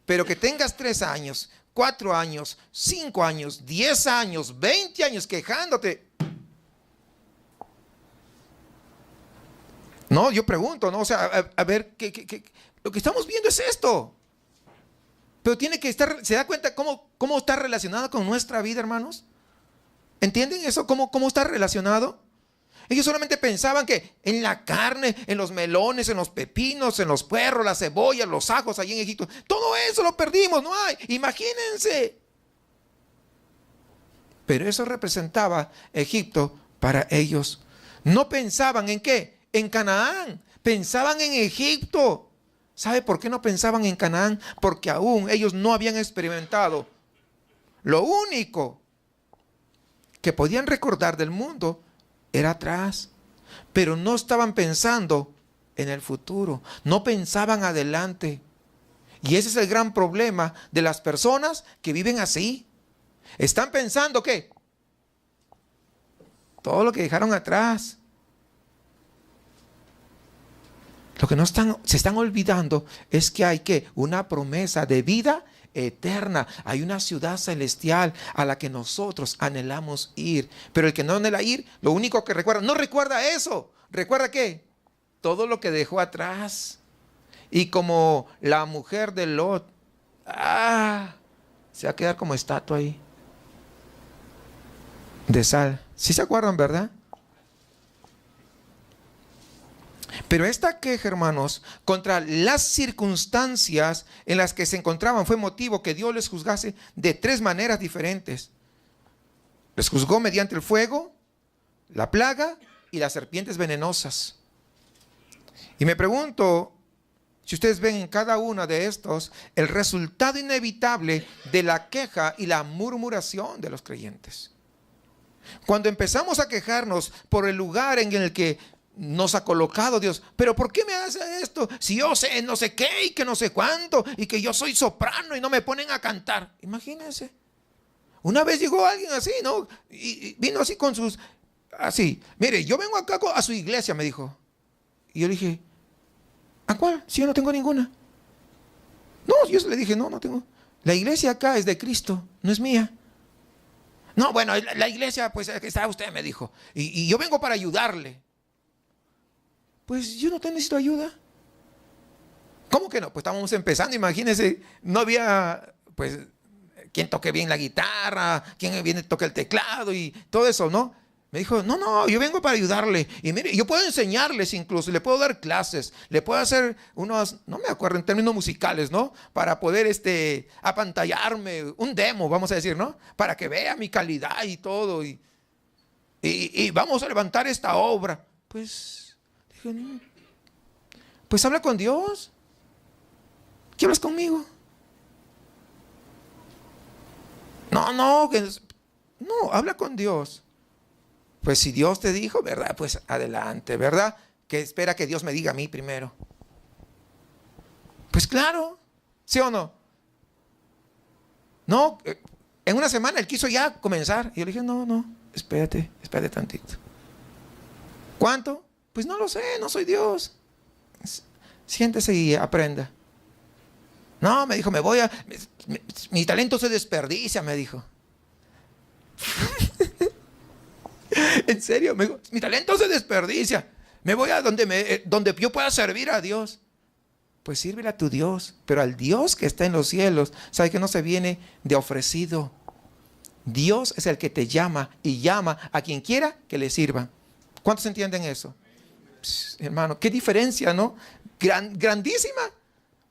Pero que tengas 3 años, 4 años, 5 años, 10 años, 20 años quejándote. No, yo pregunto, ¿no? O sea, a ver, lo que estamos viendo es esto. Pero tiene que estar, ¿se da cuenta cómo está relacionado con nuestra vida, hermanos? ¿Entienden eso? ¿Cómo está relacionado? Ellos solamente pensaban que en la carne, en los melones, en los pepinos, en los puerros, las cebollas, los ajos allí en Egipto. Todo eso lo perdimos, no hay. Imagínense. Pero eso representaba Egipto para ellos. No pensaban en qué, en Canaán. Pensaban en Egipto. ¿Sabe por qué no pensaban en Canaán? Porque aún ellos no habían experimentado. Lo único que podían recordar del mundo era atrás, pero no estaban pensando en el futuro, no pensaban adelante. Y ese es el gran problema de las personas que viven así. Están pensando que todo lo que dejaron atrás. Lo que se están olvidando es que hay una promesa de vida eterna. Hay una ciudad celestial a la que nosotros anhelamos ir. Pero el que no anhela ir, lo único que recuerda, no recuerda eso. ¿Recuerda qué? Todo lo que dejó atrás. Y como la mujer de Lot, se va a quedar como estatua ahí de sal. ¿Sí se acuerdan, verdad? Pero esta queja, hermanos, contra las circunstancias en las que se encontraban fue motivo que Dios les juzgase de 3 maneras diferentes. Les juzgó mediante el fuego, la plaga y las serpientes venenosas. Y me pregunto, si ustedes ven en cada uno de estos el resultado inevitable de la queja y la murmuración de los creyentes. Cuando empezamos a quejarnos por el lugar en el que nos ha colocado Dios, pero ¿por qué me hace esto? Si yo sé no sé qué y que no sé cuánto y que yo soy soprano y no me ponen a cantar. Imagínense. Una vez llegó alguien así, ¿no? Y vino así con sus, así, mire, yo vengo acá a su iglesia, me dijo. Y yo le dije, ¿a cuál? Si yo no tengo ninguna. No, yo le dije, no tengo. La iglesia acá es de Cristo, no es mía. No, bueno, la iglesia, pues aquí está usted, me dijo. Y yo vengo para ayudarle. Pues yo no te necesito ayuda. ¿Cómo que no? Pues estábamos empezando, imagínense, no había, pues, quien toque bien la guitarra, quien viene toque el teclado y todo eso, ¿no? Me dijo, no, yo vengo para ayudarle. Y mire, yo puedo enseñarles incluso, le puedo dar clases, le puedo hacer unos, no me acuerdo en términos musicales, ¿no? Para poder apantallarme, un demo, vamos a decir, ¿no? Para que vea mi calidad y todo. Y vamos a levantar esta obra. Pues, dije, pues habla con Dios. ¿Qué hablas conmigo? No, habla con Dios. Pues si Dios te dijo, ¿verdad? Pues adelante, ¿verdad? Que espera que Dios me diga a mí primero. Pues claro, ¿sí o no? No, en una semana él quiso ya comenzar. Y yo le dije, no, espérate tantito. ¿Cuánto? Pues no lo sé, no soy Dios. Siéntese y aprenda. No, me dijo, mi talento se desperdicia, me dijo. En serio, me dijo, mi talento se desperdicia. Me voy a donde yo pueda servir a Dios. Pues sírvele a tu Dios, pero al Dios que está en los cielos. ¿Sabe que no se viene de ofrecido? Dios es el que te llama y llama a quien quiera que le sirva. ¿Cuántos entienden eso? Pss, hermano, qué diferencia, ¿no? Grandísima.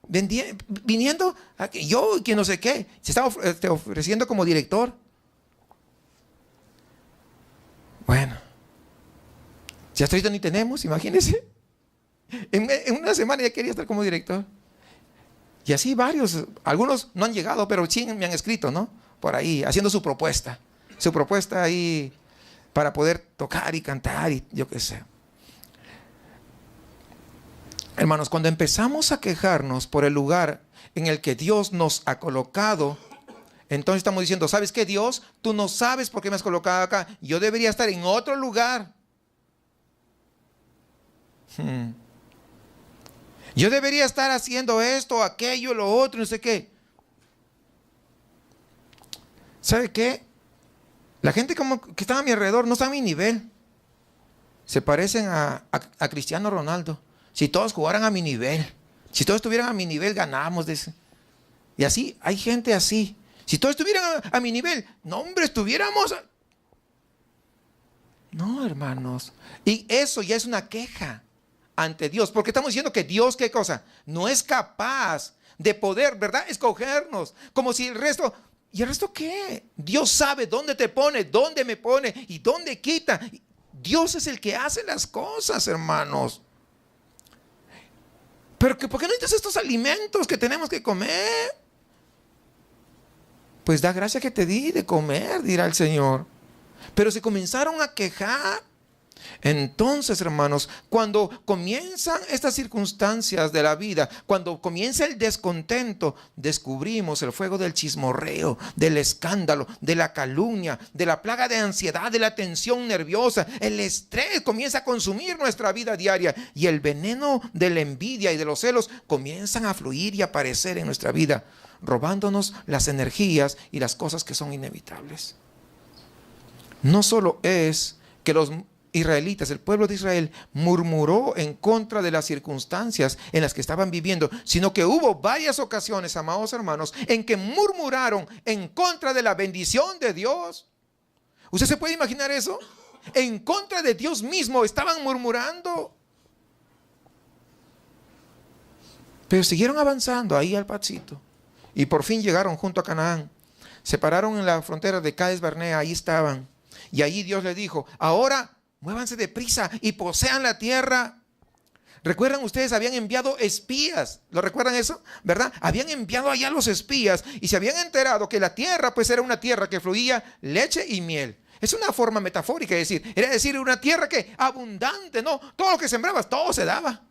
Viniendo a que yo y que no sé qué. Se está ofreciendo como director. Bueno, ya estoy ni tenemos, imagínense. En una semana ya quería estar como director. Y así varios, algunos no han llegado, pero sí me han escrito, ¿no? Por ahí, haciendo su propuesta ahí para poder tocar y cantar y yo qué sé. Hermanos, cuando empezamos a quejarnos por el lugar en el que Dios nos ha colocado, entonces estamos diciendo, ¿sabes qué, Dios? Tú no sabes por qué me has colocado acá. Yo debería estar en otro lugar. Yo debería estar haciendo esto, aquello, lo otro, no sé qué. ¿Sabe qué? La gente como que está a mi alrededor no está a mi nivel. Se parecen a Cristiano Ronaldo. Si todos jugaran a mi nivel, si todos estuvieran a mi nivel, ganamos. Y así, hay gente así. Si todos estuvieran a mi nivel, no, hombre, estuviéramos. No, hermanos. Y eso ya es una queja ante Dios. Porque estamos diciendo que Dios, ¿qué cosa? No es capaz de poder, ¿verdad? Escogernos. Como si el resto. ¿Y el resto qué? Dios sabe dónde te pone, dónde me pone y dónde quita. Dios es el que hace las cosas, hermanos. Pero ¿por qué no necesitas estos alimentos que tenemos que comer? Pues da gracia que te di de comer, dirá el Señor. Pero se comenzaron a quejar. Entonces, hermanos, cuando comienzan estas circunstancias de la vida, cuando comienza el descontento, descubrimos el fuego del chismorreo, del escándalo, de la calumnia, de la plaga de ansiedad, de la tensión nerviosa. El estrés comienza a consumir nuestra vida diaria y el veneno de la envidia y de los celos comienzan a fluir y aparecer en nuestra vida, robándonos las energías y las cosas que son inevitables. No solo es que los israelitas, el pueblo de Israel, murmuró en contra de las circunstancias en las que estaban viviendo, sino que hubo varias ocasiones, amados hermanos, en que murmuraron en contra de la bendición de Dios. ¿Usted se puede imaginar eso? En contra de Dios mismo estaban murmurando. Pero siguieron avanzando ahí al pasito y por fin llegaron junto a Canaán. Se pararon en la frontera de Cades Barnea, ahí estaban. Y allí Dios les dijo, ahora muévanse deprisa y posean la tierra. ¿Recuerdan ustedes? Habían enviado espías. ¿Lo recuerdan eso? ¿Verdad? Habían enviado allá los espías y se habían enterado que la tierra pues era una tierra que fluía leche y miel. Es una forma metafórica de decir. Era decir, una tierra que abundante, ¿no? Todo lo que sembrabas, todo se daba.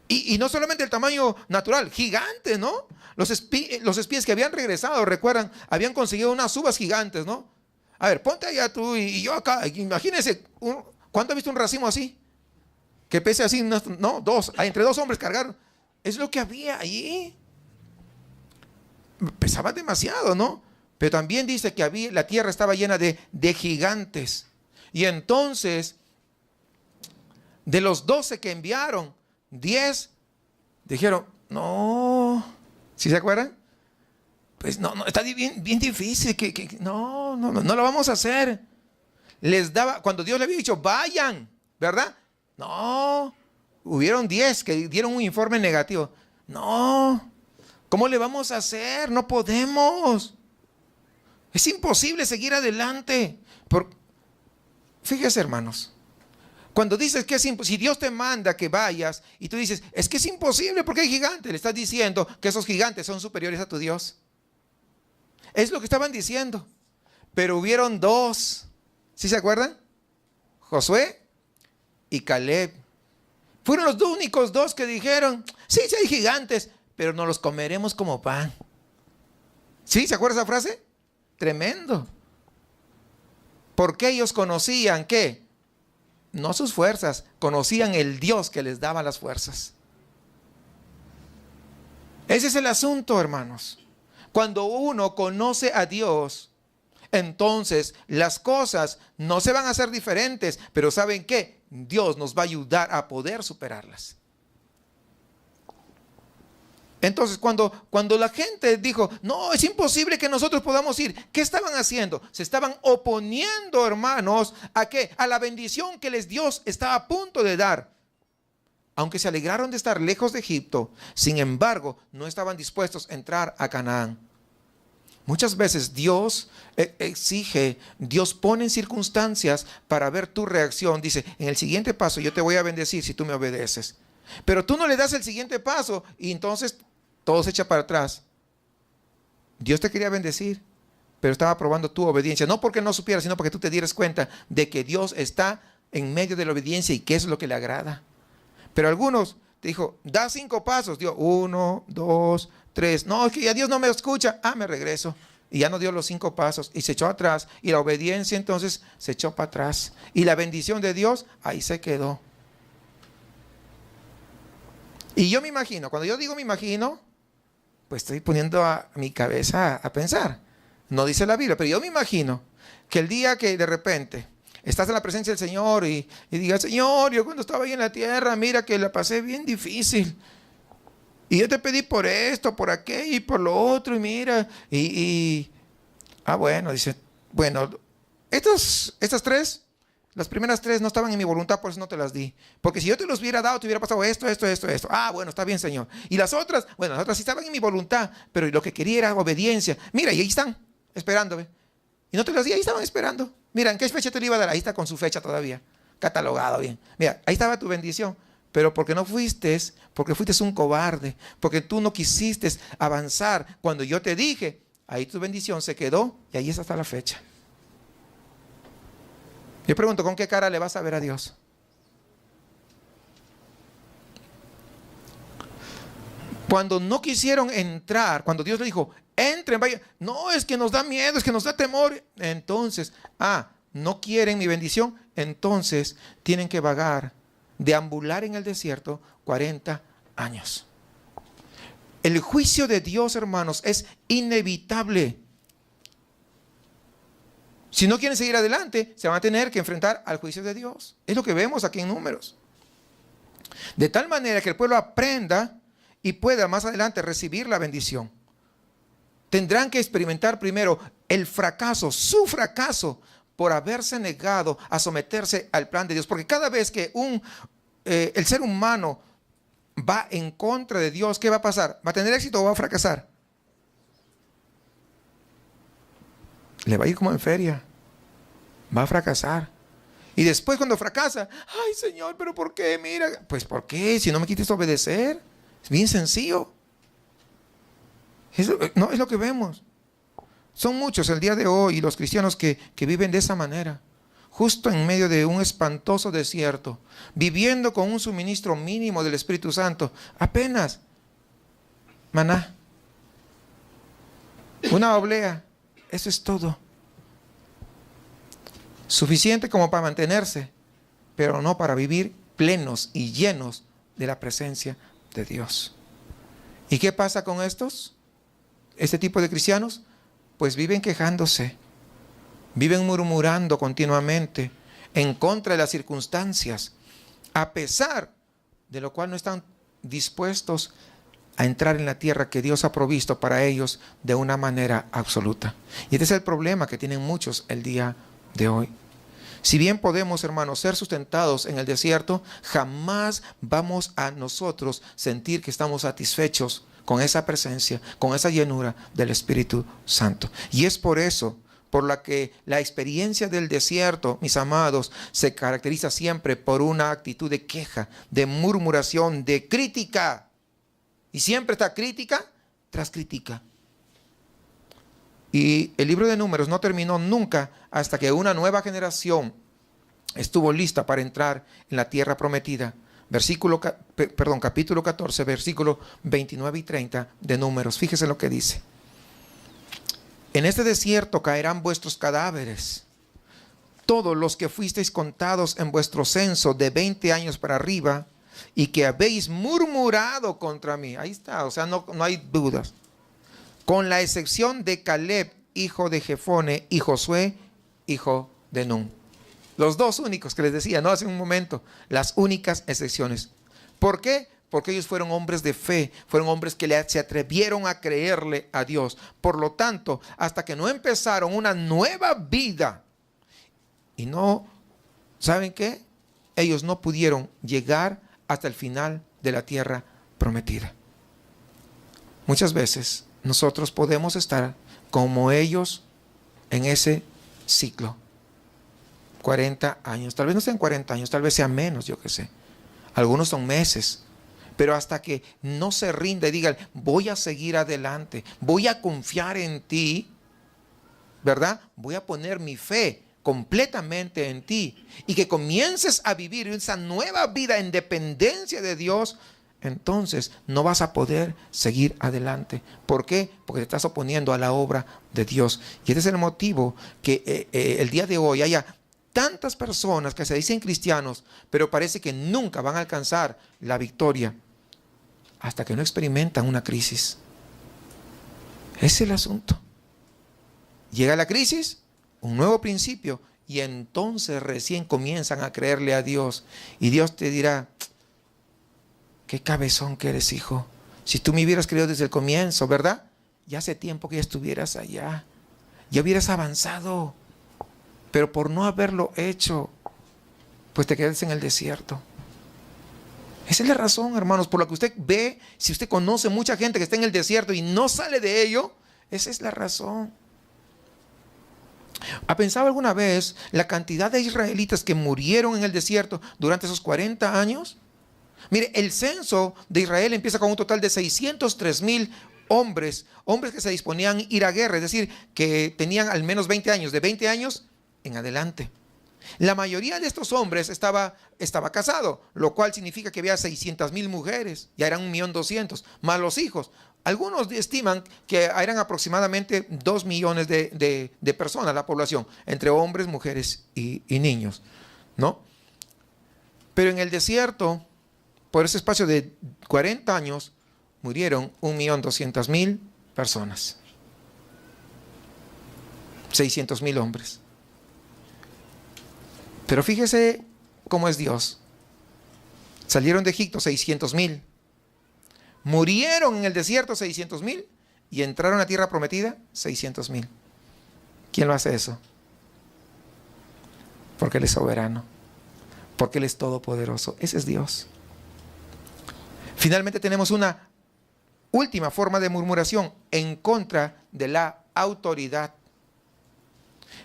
Y no solamente el tamaño natural, gigante, ¿no? Los espías que habían regresado, recuerdan, habían conseguido unas uvas gigantes, ¿no? A ver, ponte allá tú y yo acá. Imagínense, ¿cuánto ha visto un racimo así? Que pese así, no, dos, entre dos hombres cargaron. Es lo que había allí. Pesaba demasiado, ¿no? Pero también dice que la tierra estaba llena de gigantes. Y entonces, de los 12 que enviaron, 10 Dijeron, no, ¿sí se acuerdan? Pues no, está bien, bien difícil, no lo vamos a hacer. Les daba, cuando Dios le había dicho, vayan, ¿verdad? No, hubieron 10 que dieron un informe negativo. No, ¿cómo le vamos a hacer? No podemos. Es imposible seguir adelante. Fíjese, hermanos, cuando dices que es imposible, si Dios te manda que vayas y tú dices, es que es imposible porque hay gigantes, le estás diciendo que esos gigantes son superiores a tu Dios. Es lo que estaban diciendo. Pero hubieron 2, ¿sí se acuerdan? Josué y Caleb. Fueron los únicos 2 que dijeron, sí hay gigantes, pero nos los comeremos como pan. ¿Sí? ¿Se acuerdan esa frase? Tremendo. Porque ellos conocían ¿qué? No sus fuerzas, conocían el Dios que les daba las fuerzas. Ese es el asunto, hermanos. Cuando uno conoce a Dios, entonces las cosas no se van a hacer diferentes, pero ¿saben qué? Dios nos va a ayudar a poder superarlas. Entonces, cuando la gente dijo, no, es imposible que nosotros podamos ir, ¿qué estaban haciendo? Se estaban oponiendo, hermanos, ¿a qué? A la bendición que Dios estaba a punto de dar. Aunque se alegraron de estar lejos de Egipto, sin embargo, no estaban dispuestos a entrar a Canaán. Muchas veces Dios exige, Dios pone en circunstancias para ver tu reacción. Dice, en el siguiente paso yo te voy a bendecir si tú me obedeces. Pero tú no le das el siguiente paso y entonces todo se echa para atrás. Dios te quería bendecir, pero estaba probando tu obediencia. No porque no supieras, sino porque tú te dieras cuenta de que Dios está en medio de la obediencia y que eso es lo que le agrada. Pero algunos te dijo, da 5 pasos. Dio 1, 2, 3. No, es que ya Dios no me escucha. Me regreso. Y ya no dio los 5 pasos y se echó atrás. Y la obediencia entonces se echó para atrás. Y la bendición de Dios ahí se quedó. Y yo me imagino, cuando yo digo me imagino, pues estoy poniendo a mi cabeza a pensar. No dice la Biblia, pero yo me imagino que el día que de repente estás en la presencia del Señor y digas, Señor, yo cuando estaba ahí en la tierra, mira que la pasé bien difícil. Y yo te pedí por esto, por aquello y por lo otro, y mira, bueno, dice, bueno, estas 3, las primeras 3 no estaban en mi voluntad, por eso no te las di. Porque si yo te los hubiera dado, te hubiera pasado esto. Bueno, está bien, Señor. Y las otras, bueno, las otras sí estaban en mi voluntad, pero lo que quería era obediencia. Mira, y ahí están, esperándome. Y no te las di, ahí estaban esperando. Mira, ¿en qué fecha te lo iba a dar? Ahí está con su fecha todavía, catalogado bien. Mira, ahí estaba tu bendición. Pero porque no fuiste, porque fuiste un cobarde, porque tú no quisiste avanzar cuando yo te dije, ahí tu bendición se quedó y ahí está hasta la fecha. Yo pregunto, ¿con qué cara le vas a ver a Dios? Cuando no quisieron entrar, cuando Dios le dijo, entren, vayan. No, es que nos da miedo, es que nos da temor. Entonces, no quieren mi bendición. Entonces, tienen que vagar, deambular en el desierto 40 años. El juicio de Dios, hermanos, es inevitable. Si no quieren seguir adelante, se van a tener que enfrentar al juicio de Dios. Es lo que vemos aquí en Números. De tal manera que el pueblo aprenda y pueda más adelante recibir la bendición. Tendrán que experimentar primero el fracaso, su fracaso, por haberse negado a someterse al plan de Dios. Porque cada vez que el ser humano va en contra de Dios, ¿qué va a pasar? ¿Va a tener éxito o va a fracasar? Le va a ir como en feria. Va a fracasar. Y después cuando fracasa, ay Señor, ¿pero por qué? Mira, pues ¿por qué? Si no me quieres obedecer. Es bien sencillo. No es lo que vemos. Son muchos el día de hoy los cristianos que viven de esa manera. Justo en medio de un espantoso desierto. Viviendo con un suministro mínimo del Espíritu Santo. Apenas. Maná. Una oblea. Eso es todo. Suficiente como para mantenerse, pero no para vivir plenos y llenos de la presencia de Dios. ¿Y qué pasa con estos? Este tipo de cristianos, pues viven quejándose, viven murmurando continuamente en contra de las circunstancias, a pesar de lo cual no están dispuestos a entrar en la tierra que Dios ha provisto para ellos de una manera absoluta. Y este es el problema que tienen muchos el día de hoy. Si bien podemos, hermanos, ser sustentados en el desierto, jamás vamos a nosotros sentir que estamos satisfechos con esa presencia, con esa llenura del Espíritu Santo. Y es por eso, por la que la experiencia del desierto, mis amados, se caracteriza siempre por una actitud de queja, de murmuración, de crítica. Y siempre está crítica tras crítica. Y el libro de Números no terminó nunca hasta que una nueva generación estuvo lista para entrar en la tierra prometida. Capítulo 14, versículos 29 y 30 de Números. Fíjese lo que dice. En este desierto caerán vuestros cadáveres, todos los que fuisteis contados en vuestro censo de 20 años para arriba, y que habéis murmurado contra mí. Ahí está, o sea, no hay dudas. Con la excepción de Caleb, hijo de Jefone, y Josué, hijo de Nun. Los dos únicos que les decía, no hace un momento, las únicas excepciones. ¿Por qué? Porque ellos fueron hombres de fe, fueron hombres que se atrevieron a creerle a Dios. Por lo tanto, hasta que no empezaron una nueva vida, y no, ¿saben qué? Ellos no pudieron llegar hasta el final de la tierra prometida. Muchas veces nosotros podemos estar como ellos en ese ciclo. 40 años, tal vez no sean 40 años, tal vez sean menos, yo qué sé. Algunos son meses. Pero hasta que no se rinda y diga, voy a seguir adelante, voy a confiar en ti, ¿verdad? Voy a poner mi fe completamente en ti, y que comiences a vivir esa nueva vida en dependencia de Dios, entonces no vas a poder seguir adelante. ¿Por qué? Porque te estás oponiendo a la obra de Dios. Y este es el motivo que el día de hoy haya tantas personas que se dicen cristianos, pero parece que nunca van a alcanzar la victoria hasta que no experimentan una crisis. Ese es el asunto. Llega la crisis, un nuevo principio, y entonces recién comienzan a creerle a Dios. Y Dios te dirá, qué cabezón que eres, hijo. Si tú me hubieras creído desde el comienzo, ¿verdad? Ya hace tiempo que ya estuvieras allá, ya hubieras avanzado. Pero por no haberlo hecho, pues te quedas en el desierto. Esa es la razón, hermanos, por la que usted ve, si usted conoce mucha gente que está en el desierto y no sale de ello, esa es la razón. ¿Ha pensado alguna vez la cantidad de israelitas que murieron en el desierto durante esos 40 años? Mire, el censo de Israel empieza con un total de 603,000 hombres que se disponían a ir a guerra, es decir, que tenían al menos 20 años, de 20 años en adelante. La mayoría de estos hombres estaba casado, lo cual significa que había 600,000 mujeres, ya eran 1.200,000, más los hijos. Algunos estiman que eran aproximadamente 2 millones de personas la población, entre hombres, mujeres y niños, ¿no? Pero en el desierto, por ese espacio de 40 años, murieron 1.200.000 personas. 600,000 hombres. Pero fíjese cómo es Dios. Salieron de Egipto 600,000. Murieron en el desierto 600,000 y entraron a la tierra prometida 600,000. ¿Quién lo hace eso? Porque Él es soberano. Porque Él es todopoderoso. Ese es Dios. Finalmente tenemos una última forma de murmuración en contra de la autoridad.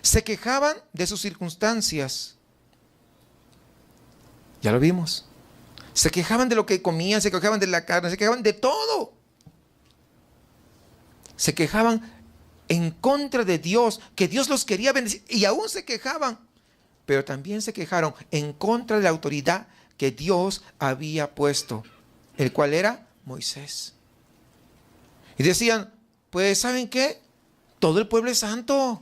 Se quejaban de sus circunstancias. Ya lo vimos. Se quejaban de lo que comían, se quejaban de la carne, se quejaban de todo. Se quejaban en contra de Dios, que Dios los quería bendecir, y aún se quejaban. Pero también se quejaron en contra de la autoridad que Dios había puesto, el cual era Moisés. Y decían, pues ¿saben qué? Todo el pueblo es santo.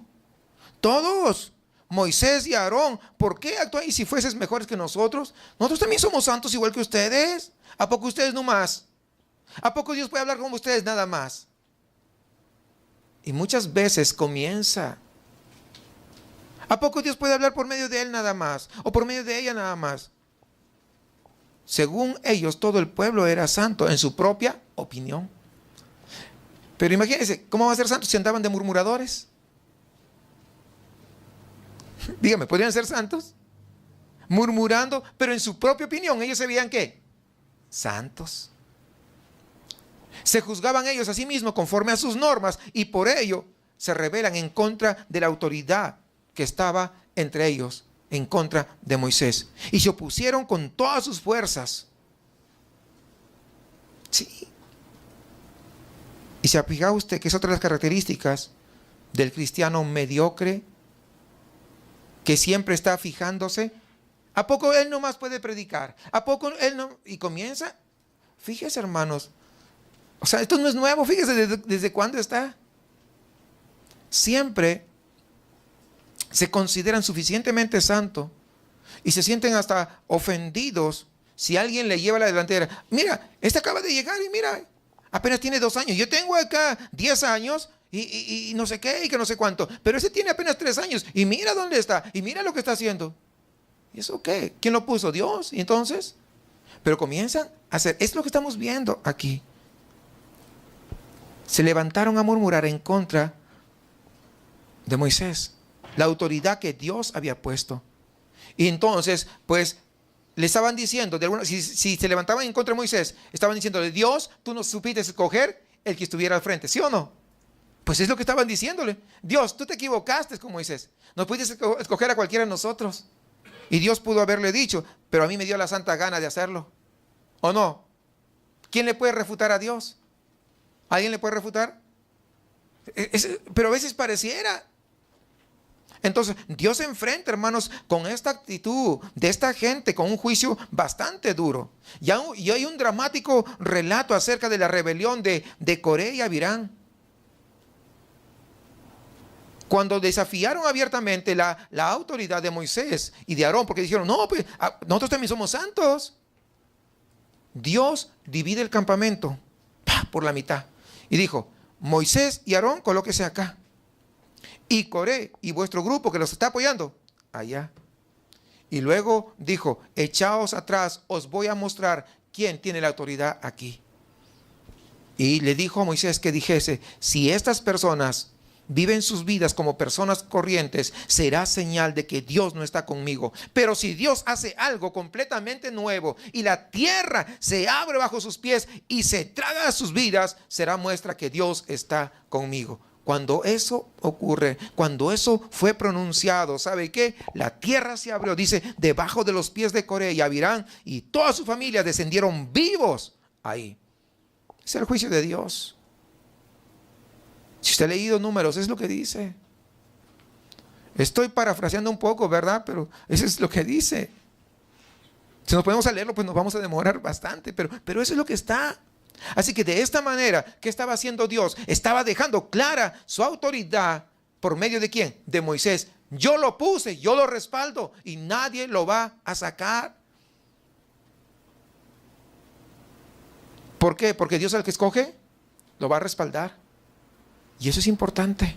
Todos. Moisés y Aarón, ¿por qué actúan? Y si fueses mejores que nosotros, nosotros también somos santos igual que ustedes. ¿A poco ustedes no más? ¿A poco Dios puede hablar con ustedes nada más? Y muchas veces comienza. ¿A poco Dios puede hablar por medio de él nada más? ¿O por medio de ella nada más? según ellos, todo el pueblo era santo en su propia opinión. Pero imagínense, ¿cómo van a ser santos si andaban de murmuradores? Dígame, ¿podrían ser santos? Murmurando, pero en su propia opinión, ellos se veían ¿qué? Santos. Se juzgaban ellos a sí mismos conforme a sus normas y por ello se rebelan en contra de la autoridad que estaba entre ellos, en contra de Moisés. Y se opusieron con todas sus fuerzas. Sí. Y se ha fijado usted que es otra de las características del cristiano mediocre, que siempre está fijándose. ¿A poco él nomás puede predicar? ¿A poco él no? Y comienza, fíjese hermanos, o sea, esto no es nuevo, fíjese desde cuándo está. Siempre se consideran suficientemente santos y se sienten hasta ofendidos si alguien le lleva la delantera. Mira, este acaba de llegar y mira, apenas tiene 2 años. Yo tengo acá 10 años y no sé qué y que no sé cuánto. Pero ese tiene apenas 3 años y mira dónde está y mira lo que está haciendo. ¿Y eso qué? ¿Quién lo puso? Dios. ¿Y entonces? Pero comienzan a hacer, es lo que estamos viendo aquí. Se levantaron a murmurar en contra de Moisés, la autoridad que Dios había puesto. Y entonces, pues, le estaban diciendo, si se levantaban en contra de Moisés, estaban diciéndole, Dios, tú no supiste escoger el que estuviera al frente, ¿sí o no? Pues es lo que estaban diciéndole. Dios, tú te equivocaste con Moisés. No pudiste escoger a cualquiera de nosotros. Y Dios pudo haberle dicho, pero a mí me dio la santa gana de hacerlo. ¿O no? ¿Quién le puede refutar a Dios? ¿Alguien le puede refutar? Pero a veces pareciera. Entonces, Dios se enfrenta, hermanos, con esta actitud de esta gente, con un juicio bastante duro. Y hay un dramático relato acerca de la rebelión de Coré y Abirán. Cuando desafiaron abiertamente la autoridad de Moisés y de Aarón, porque dijeron, no, pues nosotros también somos santos. Dios divide el campamento por la mitad. Y dijo, Moisés y Aarón, colóquese acá. Y Coré y vuestro grupo que los está apoyando, allá. Y luego dijo, echaos atrás, os voy a mostrar quién tiene la autoridad aquí. Y le dijo a Moisés que dijese, si estas personas viven sus vidas como personas corrientes, será señal de que Dios no está conmigo. Pero si Dios hace algo completamente nuevo y la tierra se abre bajo sus pies y se traga sus vidas, será muestra que Dios está conmigo. Cuando eso ocurre, cuando eso fue pronunciado, ¿sabe qué? La tierra se abrió, dice, debajo de los pies de Coré y Abirán, y toda su familia descendieron vivos ahí. Es el juicio de Dios. Si usted ha leído Números, es lo que dice. Estoy parafraseando un poco, ¿verdad? Pero eso es lo que dice. Si nos ponemos a leerlo, pues nos vamos a demorar bastante, pero eso es lo que está. Así que de esta manera, ¿qué estaba haciendo Dios? Estaba dejando clara su autoridad. ¿Por medio de quién? De Moisés. Yo lo puse, yo lo respaldo y nadie lo va a sacar. ¿Por qué? Porque Dios al que escoge lo va a respaldar. Y eso es importante.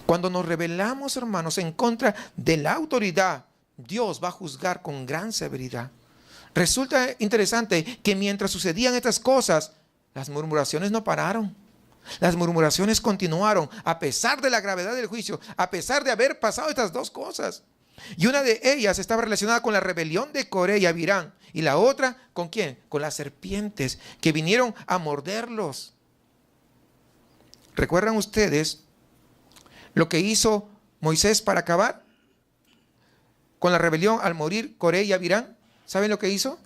Cuando nos rebelamos, hermanos, en contra de la autoridad, Dios va a juzgar con gran severidad. Resulta interesante que mientras sucedían estas cosas, las murmuraciones no pararon. Las murmuraciones continuaron a pesar de la gravedad del juicio, a pesar de haber pasado estas dos cosas. Y una de ellas estaba relacionada con la rebelión de Coré y Abirán. Y la otra, ¿con quién? Con las serpientes que vinieron a morderlos. ¿Recuerdan ustedes lo que hizo Moisés para acabar con la rebelión al morir Coré y Abirán? ¿Saben lo que hizo?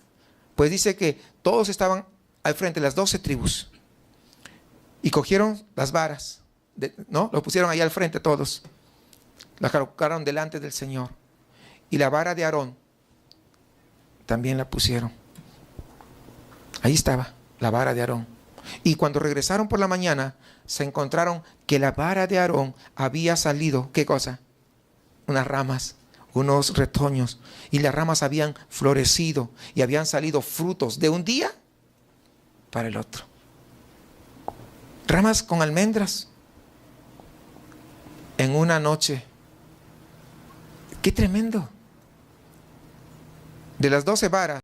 Pues dice que todos estaban al frente, las 12 tribus. Y cogieron las varas, ¿no? Lo pusieron ahí al frente todos. La colocaron delante del Señor. Y la vara de Aarón también la pusieron. Ahí estaba la vara de Aarón. Y cuando regresaron por la mañana, se encontraron que la vara de Aarón había salido, ¿qué cosa? Unas ramas, unos retoños, y las ramas habían florecido y habían salido frutos de un día para el otro. Ramas con almendras en una noche. ¡Qué tremendo! De las 12 varas